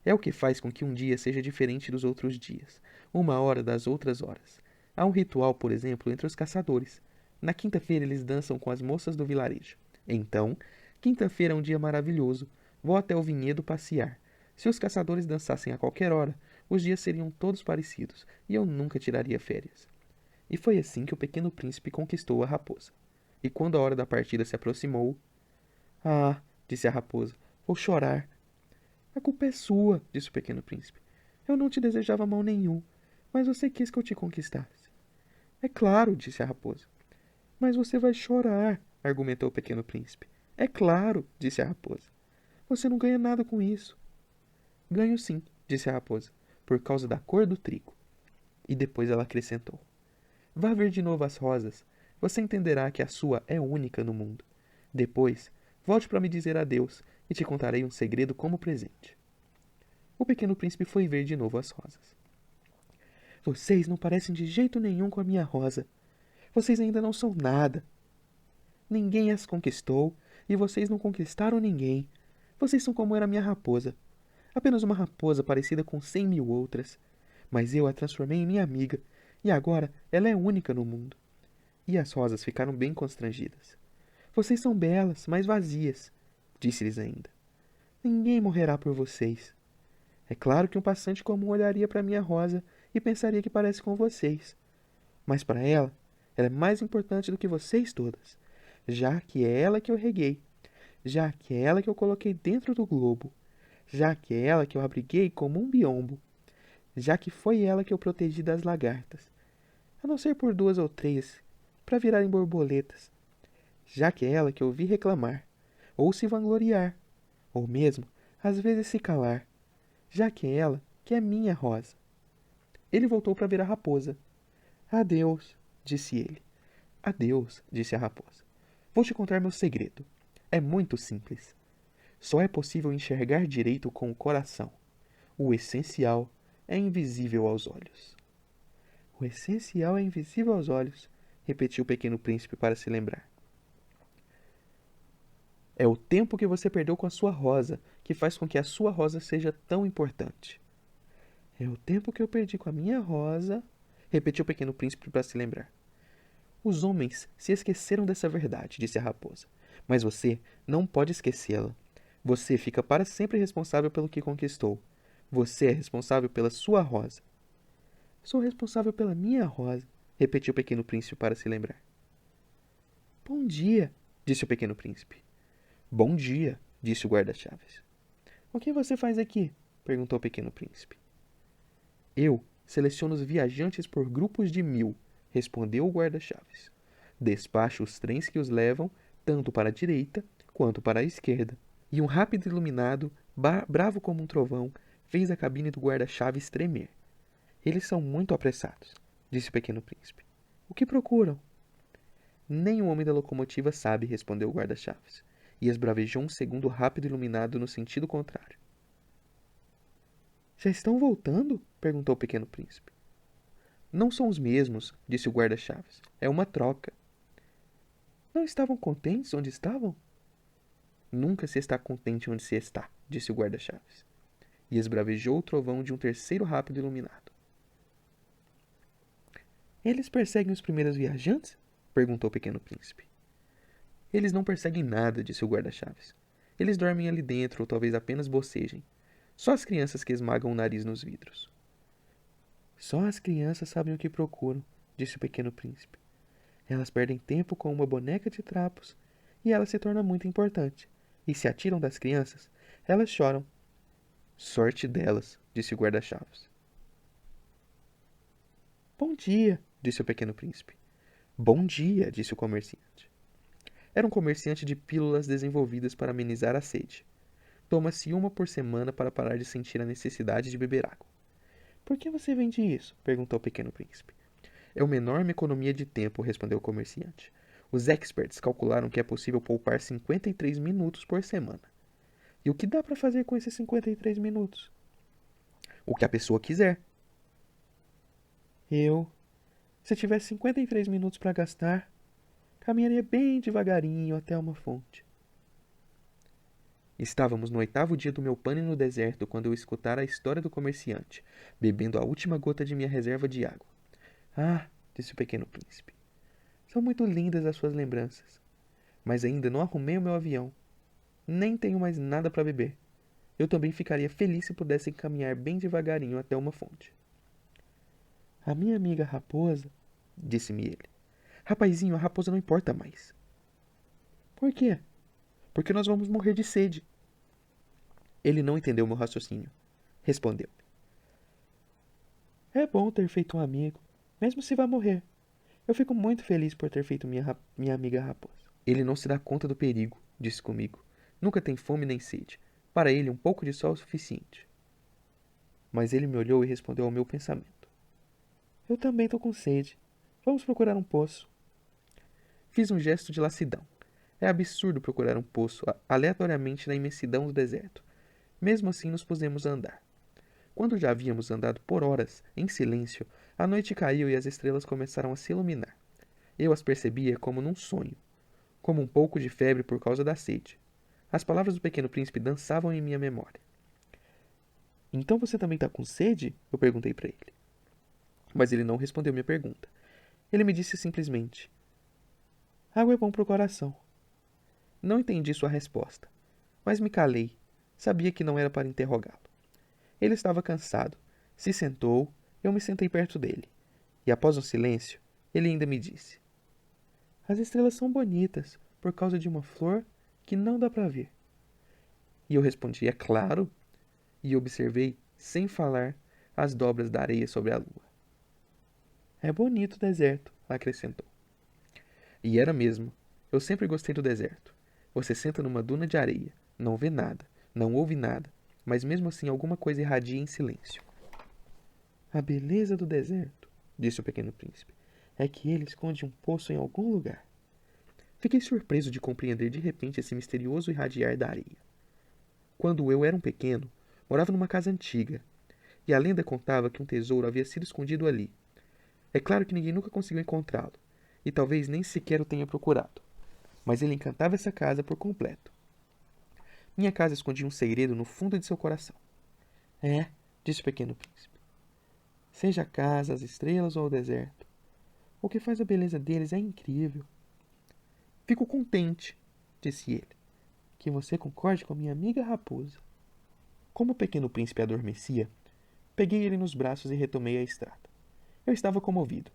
É o que faz com que um dia seja diferente dos outros dias, uma hora das outras horas. Há um ritual, por exemplo, entre os caçadores. Na quinta-feira eles dançam com as moças do vilarejo. Então, quinta-feira é um dia maravilhoso. Vou até o vinhedo passear. Se os caçadores dançassem a qualquer hora, os dias seriam todos parecidos, e eu nunca tiraria férias. E foi assim que o pequeno príncipe conquistou a raposa. E quando a hora da partida se aproximou... Ah, disse a raposa, vou chorar. A culpa é sua, disse o pequeno príncipe. Eu não te desejava mal nenhum, mas você quis que eu te conquistasse. É claro, disse a raposa. Mas você vai chorar, argumentou o pequeno príncipe. É claro, disse a raposa. Você não ganha nada com isso. Ganho sim, disse a raposa, por causa da cor do trigo. E depois ela acrescentou. Vá ver de novo as rosas. Você entenderá que a sua é única no mundo. Depois, volte para me dizer adeus e te contarei um segredo como presente. O pequeno príncipe foi ver de novo as rosas. Vocês não parecem de jeito nenhum com a minha rosa. Vocês ainda não são nada. Ninguém as conquistou, e vocês não conquistaram ninguém. Vocês são como era a minha raposa. Apenas uma raposa parecida com 100.000 outras. Mas eu a transformei em minha amiga, e agora ela é única no mundo. E as rosas ficaram bem constrangidas. Vocês são belas, mas vazias, disse-lhes ainda. Ninguém morrerá por vocês. É claro que um passante comum olharia para minha rosa e pensaria que parece com vocês. Mas para ela é mais importante do que vocês todas, já que é ela que eu reguei, já que é ela que eu coloquei dentro do globo, já que é ela que eu abriguei como um biombo, já que foi ela que eu protegi das lagartas, a não ser por 2 ou 3, para virarem borboletas, já que é ela que eu vi reclamar, ou se vangloriar, ou mesmo, às vezes, se calar, já que é ela que é minha rosa. Ele voltou para ver a raposa. Adeus, disse ele. Adeus, disse a raposa. Vou te contar meu segredo. É muito simples. Só é possível enxergar direito com o coração. O essencial é invisível aos olhos. O essencial é invisível aos olhos, repetiu o pequeno príncipe para se lembrar. É o tempo que você perdeu com a sua rosa que faz com que a sua rosa seja tão importante. É o tempo que eu perdi com a minha rosa, repetiu o pequeno príncipe para se lembrar. Os homens se esqueceram dessa verdade, disse a raposa. Mas você não pode esquecê-la. Você fica para sempre responsável pelo que conquistou. Você é responsável pela sua rosa. Sou responsável pela minha rosa, repetiu o pequeno príncipe para se lembrar. Bom dia, disse o pequeno príncipe. Bom dia, disse o guarda-chaves. O que você faz aqui? Perguntou o pequeno príncipe. Eu seleciono os viajantes por grupos de 1000, respondeu o guarda-chaves. Despacho os trens que os levam tanto para a direita quanto para a esquerda. E um rápido iluminado, bravo como um trovão, fez a cabine do guarda-chaves tremer. Eles são muito apressados, disse o pequeno príncipe. O que procuram? Nem o homem da locomotiva sabe, respondeu o guarda-chaves, e esbravejou um segundo rápido iluminado no sentido contrário. Já estão voltando? Perguntou o pequeno príncipe. Não são os mesmos, disse o guarda-chaves. É uma troca. Não estavam contentes onde estavam? Nunca se está contente onde se está, disse o guarda-chaves. E esbravejou o trovão de um terceiro rápido iluminado. Eles perseguem os primeiros viajantes? Perguntou o pequeno príncipe. Eles não perseguem nada, disse o guarda-chaves. Eles dormem ali dentro ou talvez apenas bocejem. Só as crianças que esmagam o nariz nos vidros. Só as crianças sabem o que procuram, disse o pequeno príncipe. Elas perdem tempo com uma boneca de trapos e ela se torna muito importante. E se atiram das crianças, elas choram. Sorte delas, disse o guarda-chaves. Bom dia, disse o pequeno príncipe. Bom dia, disse o comerciante. Era um comerciante de pílulas desenvolvidas para amenizar a sede. Toma-se uma por semana para parar de sentir a necessidade de beber água. Por que você vende isso? Perguntou o pequeno príncipe. É uma enorme economia de tempo, respondeu o comerciante. Os experts calcularam que é possível poupar 53 minutos por semana. E o que dá para fazer com esses 53 minutos? O que a pessoa quiser. Se tivesse 53 minutos para gastar, caminharia bem devagarinho até uma fonte. Estávamos no 8º dia do meu pane no deserto quando eu escutara a história do comerciante, bebendo a última gota de minha reserva de água. Ah, disse o pequeno príncipe, são muito lindas as suas lembranças. Mas ainda não arrumei o meu avião. Nem tenho mais nada para beber. Eu também ficaria feliz se pudessem caminhar bem devagarinho até uma fonte. A minha amiga raposa, disse-me ele. Rapazinho, a raposa não importa mais. Por quê? Porque nós vamos morrer de sede. Ele não entendeu meu raciocínio. Respondeu. É bom ter feito um amigo, mesmo se vá morrer. Eu fico muito feliz por ter feito minha amiga raposa. Ele não se dá conta do perigo, disse comigo. Nunca tem fome nem sede. Para ele, um pouco de sol é o suficiente. Mas ele me olhou e respondeu ao meu pensamento. Eu também estou com sede. Vamos procurar um poço. Fiz um gesto de lassidão. É absurdo procurar um poço aleatoriamente na imensidão do deserto. Mesmo assim, nos pusemos a andar. Quando já havíamos andado por horas, em silêncio, a noite caiu e as estrelas começaram a se iluminar. Eu as percebia como num sonho. como um pouco de febre por causa da sede. As palavras do Pequeno Príncipe dançavam em minha memória. Então você também está com sede? Eu perguntei para ele. Mas ele não respondeu minha pergunta. Ele me disse simplesmente: água é bom para o coração. Não entendi sua resposta, mas me calei. Sabia que não era para interrogá-lo. Ele estava cansado. Se sentou, eu me sentei perto dele. E após um silêncio, ele ainda me disse: as estrelas são bonitas por causa de uma flor que não dá para ver. E eu respondi: é claro. E observei, sem falar, as dobras da areia sobre a lua. É bonito o deserto, acrescentou. E era mesmo. Eu sempre gostei do deserto. Você senta numa duna de areia, não vê nada, não ouve nada, mas mesmo assim alguma coisa irradia em silêncio. A beleza do deserto, disse o Pequeno Príncipe, é que ele esconde um poço em algum lugar. Fiquei surpreso de compreender de repente esse misterioso irradiar da areia. Quando eu era um pequeno, morava numa casa antiga, e a lenda contava que um tesouro havia sido escondido ali. É claro que ninguém nunca conseguiu encontrá-lo, e talvez nem sequer o tenha procurado, mas ele encantava essa casa por completo. Minha casa escondia um segredo no fundo de seu coração. É, disse o Pequeno Príncipe. Seja a casa, as estrelas ou o deserto, o que faz a beleza deles é incrível. Fico contente, disse ele, que você concorde com a minha amiga raposa. Como o Pequeno Príncipe adormecia, peguei ele nos braços e retomei a estrada. Eu estava comovido.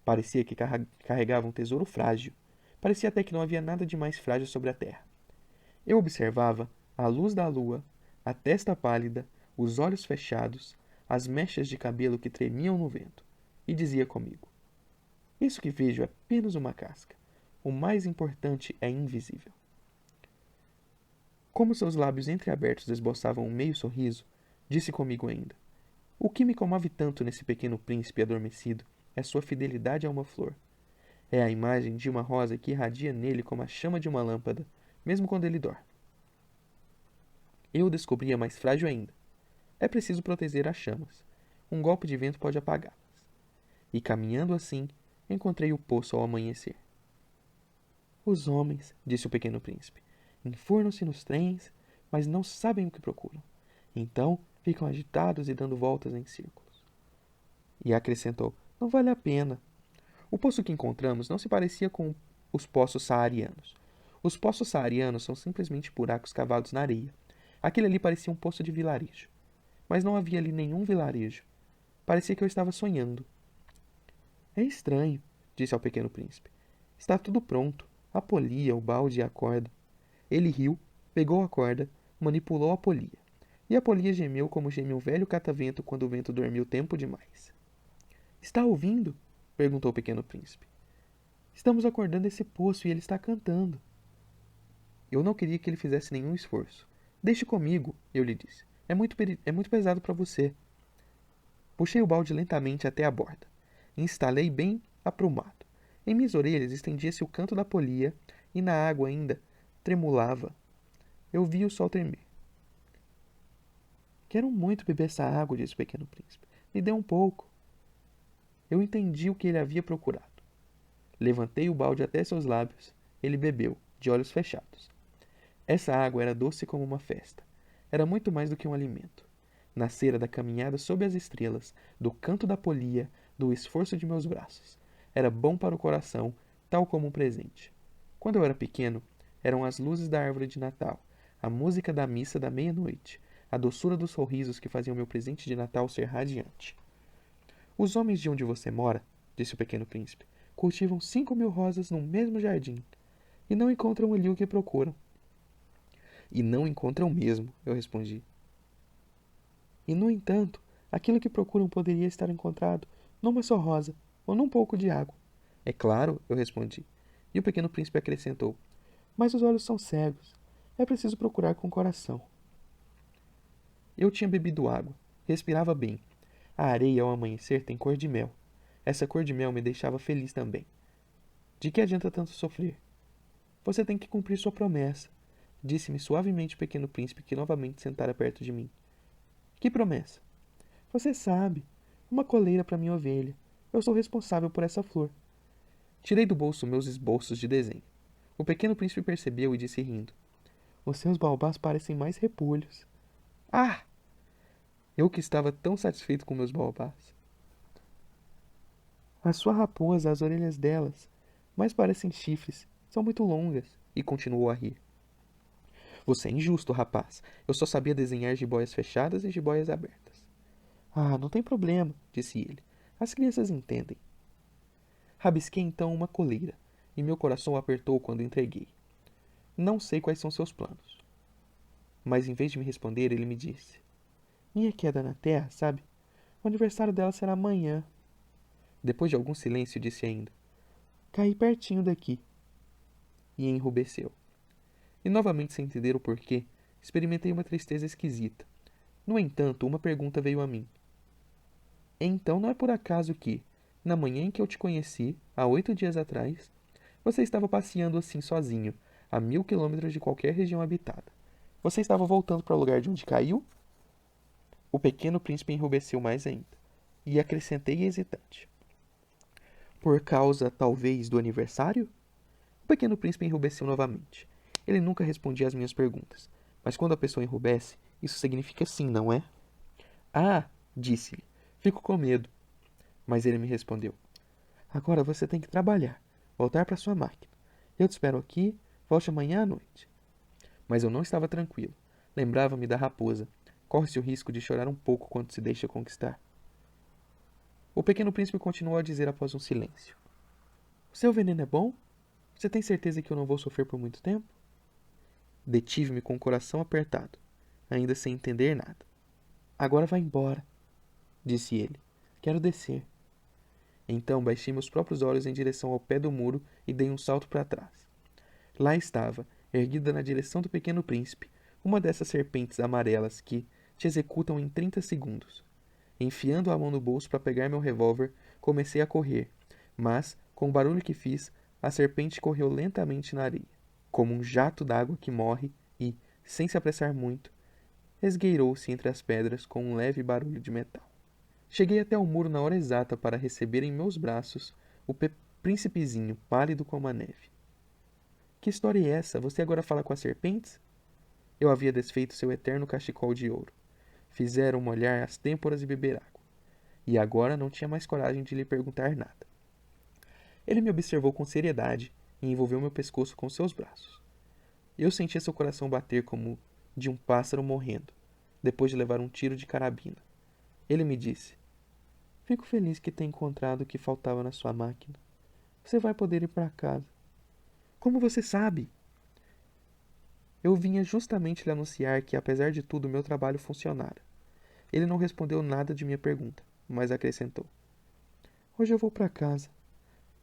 Parecia que carregava um tesouro frágil. Parecia até que não havia nada de mais frágil sobre a terra. Eu observava a luz da lua, a testa pálida, os olhos fechados, as mechas de cabelo que tremiam no vento, e dizia comigo: isso que vejo é apenas uma casca. O mais importante é invisível. Como seus lábios entreabertos esboçavam um meio sorriso, disse comigo ainda: o que me comove tanto nesse pequeno príncipe adormecido é sua fidelidade a uma flor. É a imagem de uma rosa que irradia nele como a chama de uma lâmpada, mesmo quando ele dorme. Eu o descobria mais frágil ainda. É preciso proteger as chamas. Um golpe de vento pode apagá-las. E caminhando assim, encontrei o poço ao amanhecer. Os homens, disse o Pequeno Príncipe, enfurnam-se nos trens, mas não sabem o que procuram. Então ficam agitados e dando voltas em círculos. E acrescentou: não vale a pena. O poço que encontramos não se parecia com os poços saarianos. Os poços saarianos são simplesmente buracos cavados na areia. Aquele ali parecia um poço de vilarejo. Mas não havia ali nenhum vilarejo. Parecia que eu estava sonhando. É estranho, disse ao Pequeno Príncipe. Está tudo pronto. A polia, o balde e a corda. Ele riu, pegou a corda, manipulou a polia. E a polia gemeu como geme um velho catavento quando o vento dormiu tempo demais. Está ouvindo? Perguntou o Pequeno Príncipe. Estamos acordando esse poço e ele está cantando. Eu não queria que ele fizesse nenhum esforço. Deixe comigo, eu lhe disse. É muito pesado para você. Puxei o balde lentamente até a borda. Instalei bem aprumado. Em minhas orelhas estendia-se o canto da polia e na água ainda tremulava. Eu vi o sol tremer. Quero muito beber essa água, disse o Pequeno Príncipe. Me dê um pouco. Eu entendi o que ele havia procurado. Levantei o balde até seus lábios. Ele bebeu, de olhos fechados. Essa água era doce como uma festa. Era muito mais do que um alimento. Nascera da caminhada sob as estrelas, do canto da polia, do esforço de meus braços. Era bom para o coração, tal como um presente. Quando eu era pequeno, eram as luzes da árvore de Natal, a música da missa da meia-noite, a doçura dos sorrisos que faziam meu presente de Natal ser radiante. Os homens de onde você mora, disse o Pequeno Príncipe, cultivam 5.000 rosas no mesmo jardim, e não encontram ali o que procuram. E não encontram mesmo, eu respondi. E, no entanto, aquilo que procuram poderia estar encontrado numa só rosa, ou num pouco de água. É claro, eu respondi. E o Pequeno Príncipe acrescentou: mas os olhos são cegos. É preciso procurar com o coração. Eu tinha bebido água. Respirava bem. A areia ao amanhecer tem cor de mel. Essa cor de mel me deixava feliz também. De que adianta tanto sofrer? Você tem que cumprir sua promessa, disse-me suavemente o Pequeno Príncipe que novamente sentara perto de mim. Que promessa? Você sabe. Uma coleira para minha ovelha. Eu sou responsável por essa flor. Tirei do bolso meus esboços de desenho. O Pequeno Príncipe percebeu e disse rindo: os seus baobás parecem mais repolhos. Ah! Eu que estava tão satisfeito com meus baobás. A sua raposa, as orelhas delas, mas parecem chifres, são muito longas. E continuou a rir. Você é injusto, rapaz. Eu só sabia desenhar jiboias fechadas e jiboias abertas. Ah, não tem problema, disse ele. As crianças entendem. Rabisquei então uma coleira, e meu coração apertou quando entreguei. Não sei quais são seus planos. Mas em vez de me responder, ele me disse: minha queda na terra, sabe? O aniversário dela será amanhã. Depois de algum silêncio, disse ainda: caí pertinho daqui. E enrubesceu. E novamente, sem entender o porquê, experimentei uma tristeza esquisita. No entanto, uma pergunta veio a mim. Então não é por acaso que, na manhã em que eu te conheci, há 8 dias atrás, você estava passeando assim sozinho, a 1000 quilômetros de qualquer região habitada. Você estava voltando para o lugar de onde caiu? O Pequeno Príncipe enrubesceu mais ainda, e acrescentei hesitante: por causa, talvez, do aniversário? O Pequeno Príncipe enrubesceu novamente. Ele nunca respondia às minhas perguntas, mas quando a pessoa enrubesce, isso significa sim, não é? Ah, disse-lhe, fico com medo. Mas ele me respondeu: agora você tem que trabalhar, voltar para sua máquina. Eu te espero aqui, volte amanhã à noite. Mas eu não estava tranquilo. Lembrava-me da raposa. Corre-se o risco de chorar um pouco quando se deixa conquistar. O Pequeno Príncipe continuou a dizer após um silêncio: o seu veneno é bom? Você tem certeza que eu não vou sofrer por muito tempo? Detive-me com o coração apertado, ainda sem entender nada. Agora vá embora, disse ele. Quero descer. Então baixei meus próprios olhos em direção ao pé do muro e dei um salto para trás. Lá estava, erguida na direção do Pequeno Príncipe, uma dessas serpentes amarelas que te executam em 30 segundos. Enfiando a mão no bolso para pegar meu revólver, comecei a correr, mas, com o barulho que fiz, a serpente correu lentamente na areia, como um jato d'água que morre e, sem se apressar muito, esgueirou-se entre as pedras com um leve barulho de metal. Cheguei até o muro na hora exata para receber em meus braços o príncipezinho pálido como a neve. Que história é essa? Você agora fala com as serpentes? Eu havia desfeito seu eterno cachecol de ouro. Fizeram molhar as têmporas e beber água. E agora não tinha mais coragem de lhe perguntar nada. Ele me observou com seriedade e envolveu meu pescoço com seus braços. Eu sentia seu coração bater como de um pássaro morrendo, depois de levar um tiro de carabina. Ele me disse: fico feliz que tenha encontrado o que faltava na sua máquina. Você vai poder ir para casa. Como você sabe? Eu vinha justamente lhe anunciar que, apesar de tudo, meu trabalho funcionara. Ele não respondeu nada de minha pergunta, mas acrescentou: hoje eu vou para casa.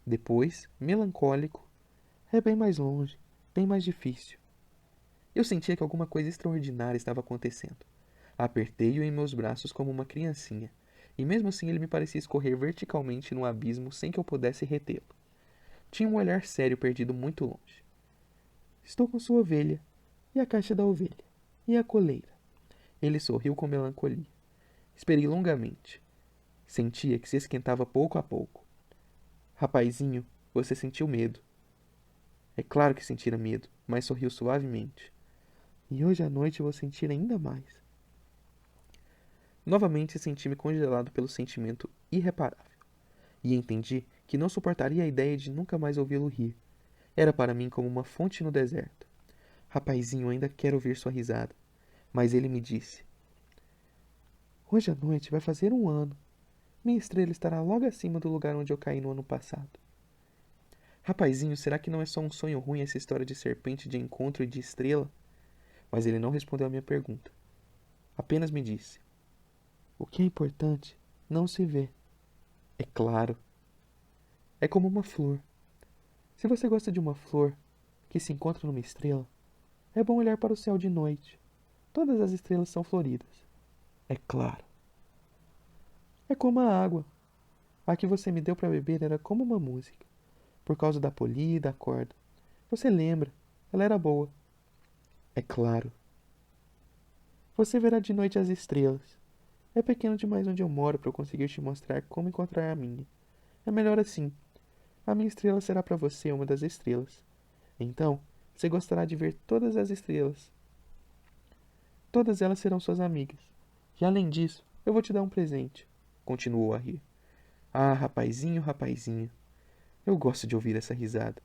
Depois, melancólico: é bem mais longe, bem mais difícil. Eu sentia que alguma coisa extraordinária estava acontecendo. Apertei-o em meus braços como uma criancinha, e mesmo assim ele me parecia escorrer verticalmente no abismo sem que eu pudesse retê-lo. Tinha um olhar sério perdido muito longe. Estou com sua ovelha, e a caixa da ovelha, e a coleira. Ele sorriu com melancolia. Esperei longamente. Sentia que se esquentava pouco a pouco. Rapazinho, você sentiu medo. É claro que sentira medo, mas sorriu suavemente. E hoje à noite vou sentir ainda mais. Novamente senti-me congelado pelo sentimento irreparável. E entendi que não suportaria a ideia de nunca mais ouvi-lo rir. Era para mim como uma fonte no deserto. Rapazinho, ainda quero ouvir sua risada. Mas ele me disse: hoje à noite vai fazer 1 ano. Minha estrela estará logo acima do lugar onde eu caí no ano passado. Rapazinho, será que não é só um sonho ruim essa história de serpente de encontro e de estrela? Mas ele não respondeu à minha pergunta. Apenas me disse: o que é importante não se vê. É claro. É como uma flor. Se você gosta de uma flor que se encontra numa estrela, é bom olhar para o céu de noite. Todas as estrelas são floridas. É claro. É como a água. A que você me deu para beber era como uma música, por causa da polia e da corda. Você lembra? Ela era boa. É claro. Você verá de noite as estrelas. É pequeno demais onde eu moro para eu conseguir te mostrar como encontrar a minha. É melhor assim. A minha estrela será para você uma das estrelas. Então, você gostará de ver todas as estrelas. Todas elas serão suas amigas. E além disso, eu vou te dar um presente. Continuou a rir. Ah, rapazinho, rapazinho. Eu gosto de ouvir essa risada.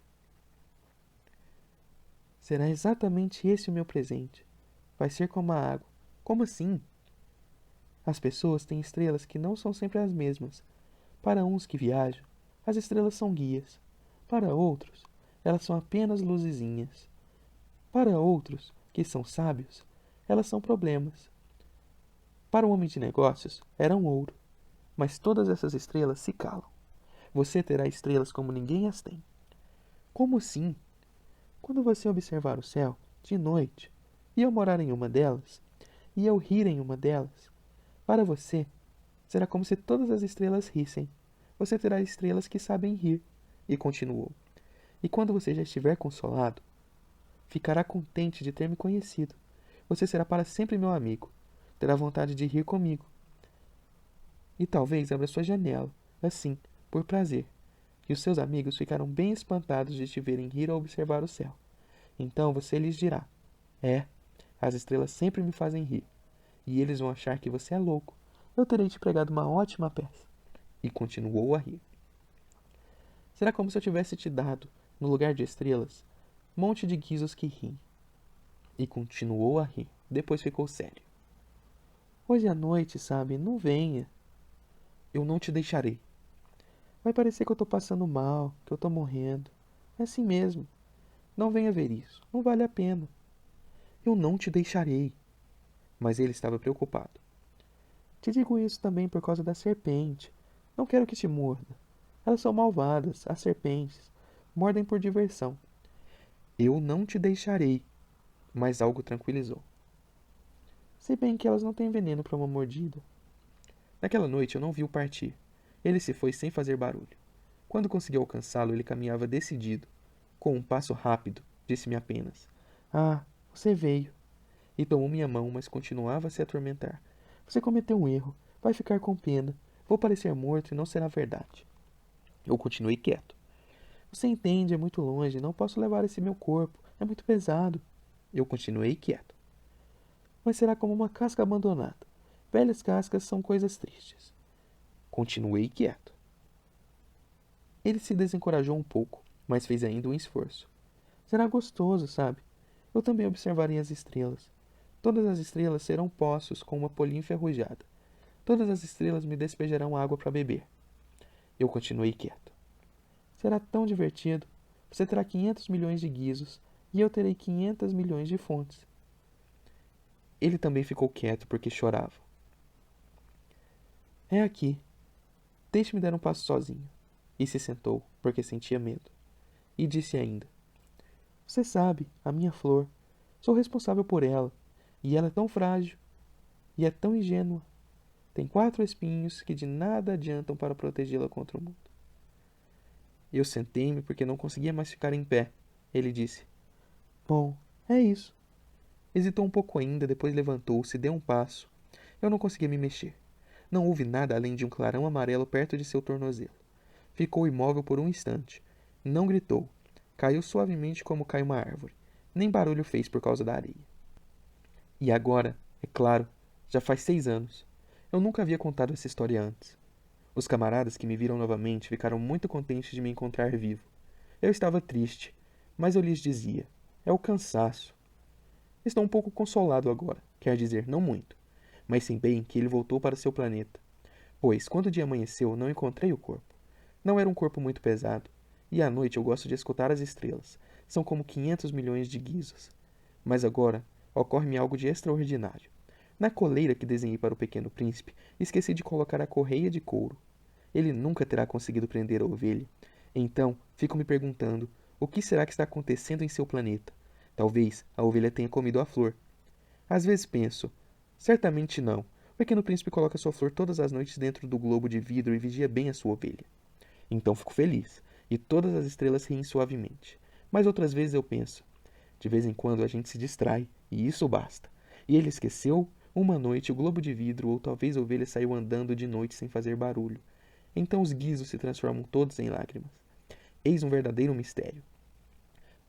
Será exatamente esse o meu presente. Vai ser como a água. Como assim? As pessoas têm estrelas que não são sempre as mesmas. Para uns que viajam, as estrelas são guias. Para outros, elas são apenas luzezinhas. Para outros, que são sábios, elas são problemas. Para um homem de negócios, eram ouro. Mas todas essas estrelas se calam. Você terá estrelas como ninguém as tem. Como assim? Quando você observar o céu, de noite, e eu morar em uma delas, e eu rir em uma delas, para você, será como se todas as estrelas rissem. Você terá estrelas que sabem rir. E continuou. E quando você já estiver consolado, ficará contente de ter me conhecido. Você será para sempre meu amigo. Terá vontade de rir comigo. E talvez abra sua janela, assim, por prazer. E os seus amigos ficarão bem espantados de te verem rir ao observar o céu. Então você lhes dirá: É, as estrelas sempre me fazem rir. E eles vão achar que você é louco. Eu terei te pregado uma ótima peça. E continuou a rir. Será como se eu tivesse te dado, no lugar de estrelas, monte de guizos que riem. E continuou a rir. Depois ficou sério. Hoje à noite, sabe, não venha. Eu não te deixarei. Vai parecer que eu tô passando mal, que eu tô morrendo. É assim mesmo. Não venha ver isso. Não vale a pena. Eu não te deixarei. Mas ele estava preocupado. Te digo isso também por causa da serpente. Não quero que te morda. Elas são malvadas, as serpentes. Mordem por diversão. Eu não te deixarei. Mas algo tranquilizou. Se bem que elas não têm veneno para uma mordida. Naquela noite eu não vi-o partir. Ele se foi sem fazer barulho. Quando consegui alcançá-lo, ele caminhava decidido. Com um passo rápido, disse-me apenas: Ah, você veio. E tomou minha mão, mas continuava a se atormentar. Você cometeu um erro. Vai ficar com pena. Vou parecer morto e não será verdade. Eu continuei quieto. Você entende, é muito longe. Não posso levar esse meu corpo. É muito pesado. Eu continuei quieto. Mas será como uma casca abandonada. Velhas cascas são coisas tristes. Continuei quieto. Ele se desencorajou um pouco, mas fez ainda um esforço. Será gostoso, sabe? Eu também observarei as estrelas. Todas as estrelas serão poços com uma polhinha enferrujada. Todas as estrelas me despejarão água para beber. Eu continuei quieto. Será tão divertido. Você terá 500 milhões de guizos e eu terei 500 milhões de fontes. Ele também ficou quieto porque chorava. É aqui. Deixe-me dar um passo sozinho. E se sentou, porque sentia medo. E disse ainda: Você sabe, a minha flor. Sou responsável por ela. E ela é tão frágil. E é tão ingênua. Tem 4 espinhos que de nada adiantam para protegê-la contra o mundo. Eu sentei-me porque não conseguia mais ficar em pé. Ele disse: Bom, é isso. Hesitou um pouco ainda, depois levantou-se, deu um passo. Eu não conseguia me mexer. Não houve nada além de um clarão amarelo perto de seu tornozelo. Ficou imóvel por um instante. Não gritou. Caiu suavemente como cai uma árvore. Nem barulho fez por causa da areia. E agora, é claro, já faz 6 anos. Eu nunca havia contado essa história antes. Os camaradas que me viram novamente ficaram muito contentes de me encontrar vivo. Eu estava triste, mas eu lhes dizia: é o cansaço. Estou um pouco consolado agora, quer dizer, não muito, mas sei bem que ele voltou para seu planeta, pois quando o dia amanheceu não encontrei o corpo. Não era um corpo muito pesado, e à noite eu gosto de escutar as estrelas. São como 500 milhões de guizos. Mas agora ocorre-me algo de extraordinário. Na coleira que desenhei para o pequeno príncipe, esqueci de colocar a correia de couro. Ele nunca terá conseguido prender a ovelha. Então, fico me perguntando, o que será que está acontecendo em seu planeta? Talvez a ovelha tenha comido a flor. Às vezes penso, certamente não. O pequeno príncipe coloca sua flor todas as noites dentro do globo de vidro e vigia bem a sua ovelha. Então fico feliz, e todas as estrelas riem suavemente. Mas outras vezes eu penso, de vez em quando a gente se distrai, e isso basta. E ele esqueceu, uma noite, o globo de vidro, ou talvez a ovelha saiu andando de noite sem fazer barulho. Então os guizos se transformam todos em lágrimas. Eis um verdadeiro mistério.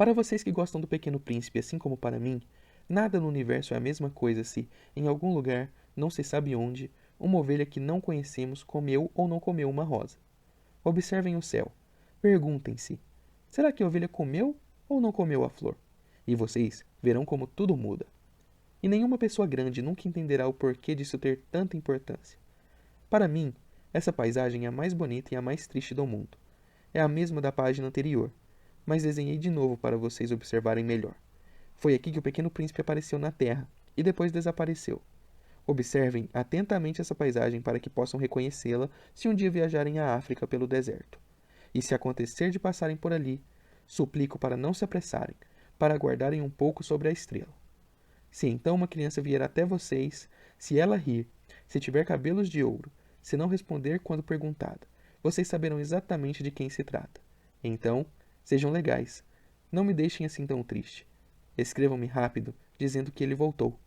Para vocês que gostam do Pequeno Príncipe assim como para mim, nada no universo é a mesma coisa se, em algum lugar, não se sabe onde, uma ovelha que não conhecemos comeu ou não comeu uma rosa. Observem o céu. Perguntem-se: será que a ovelha comeu ou não comeu a flor? E vocês verão como tudo muda. E nenhuma pessoa grande nunca entenderá o porquê disso ter tanta importância. Para mim, essa paisagem é a mais bonita e a mais triste do mundo. É a mesma da página anterior, mas desenhei de novo para vocês observarem melhor. Foi aqui que o Pequeno Príncipe apareceu na Terra e depois desapareceu. Observem atentamente essa paisagem para que possam reconhecê-la se um dia viajarem à África pelo deserto. E se acontecer de passarem por ali, suplico para não se apressarem, para aguardarem um pouco sobre a estrela. Se então uma criança vier até vocês, se ela rir, se tiver cabelos de ouro, se não responder quando perguntada, vocês saberão exatamente de quem se trata. Então, sejam legais. Não me deixem assim tão triste. Escrevam-me rápido, dizendo que ele voltou.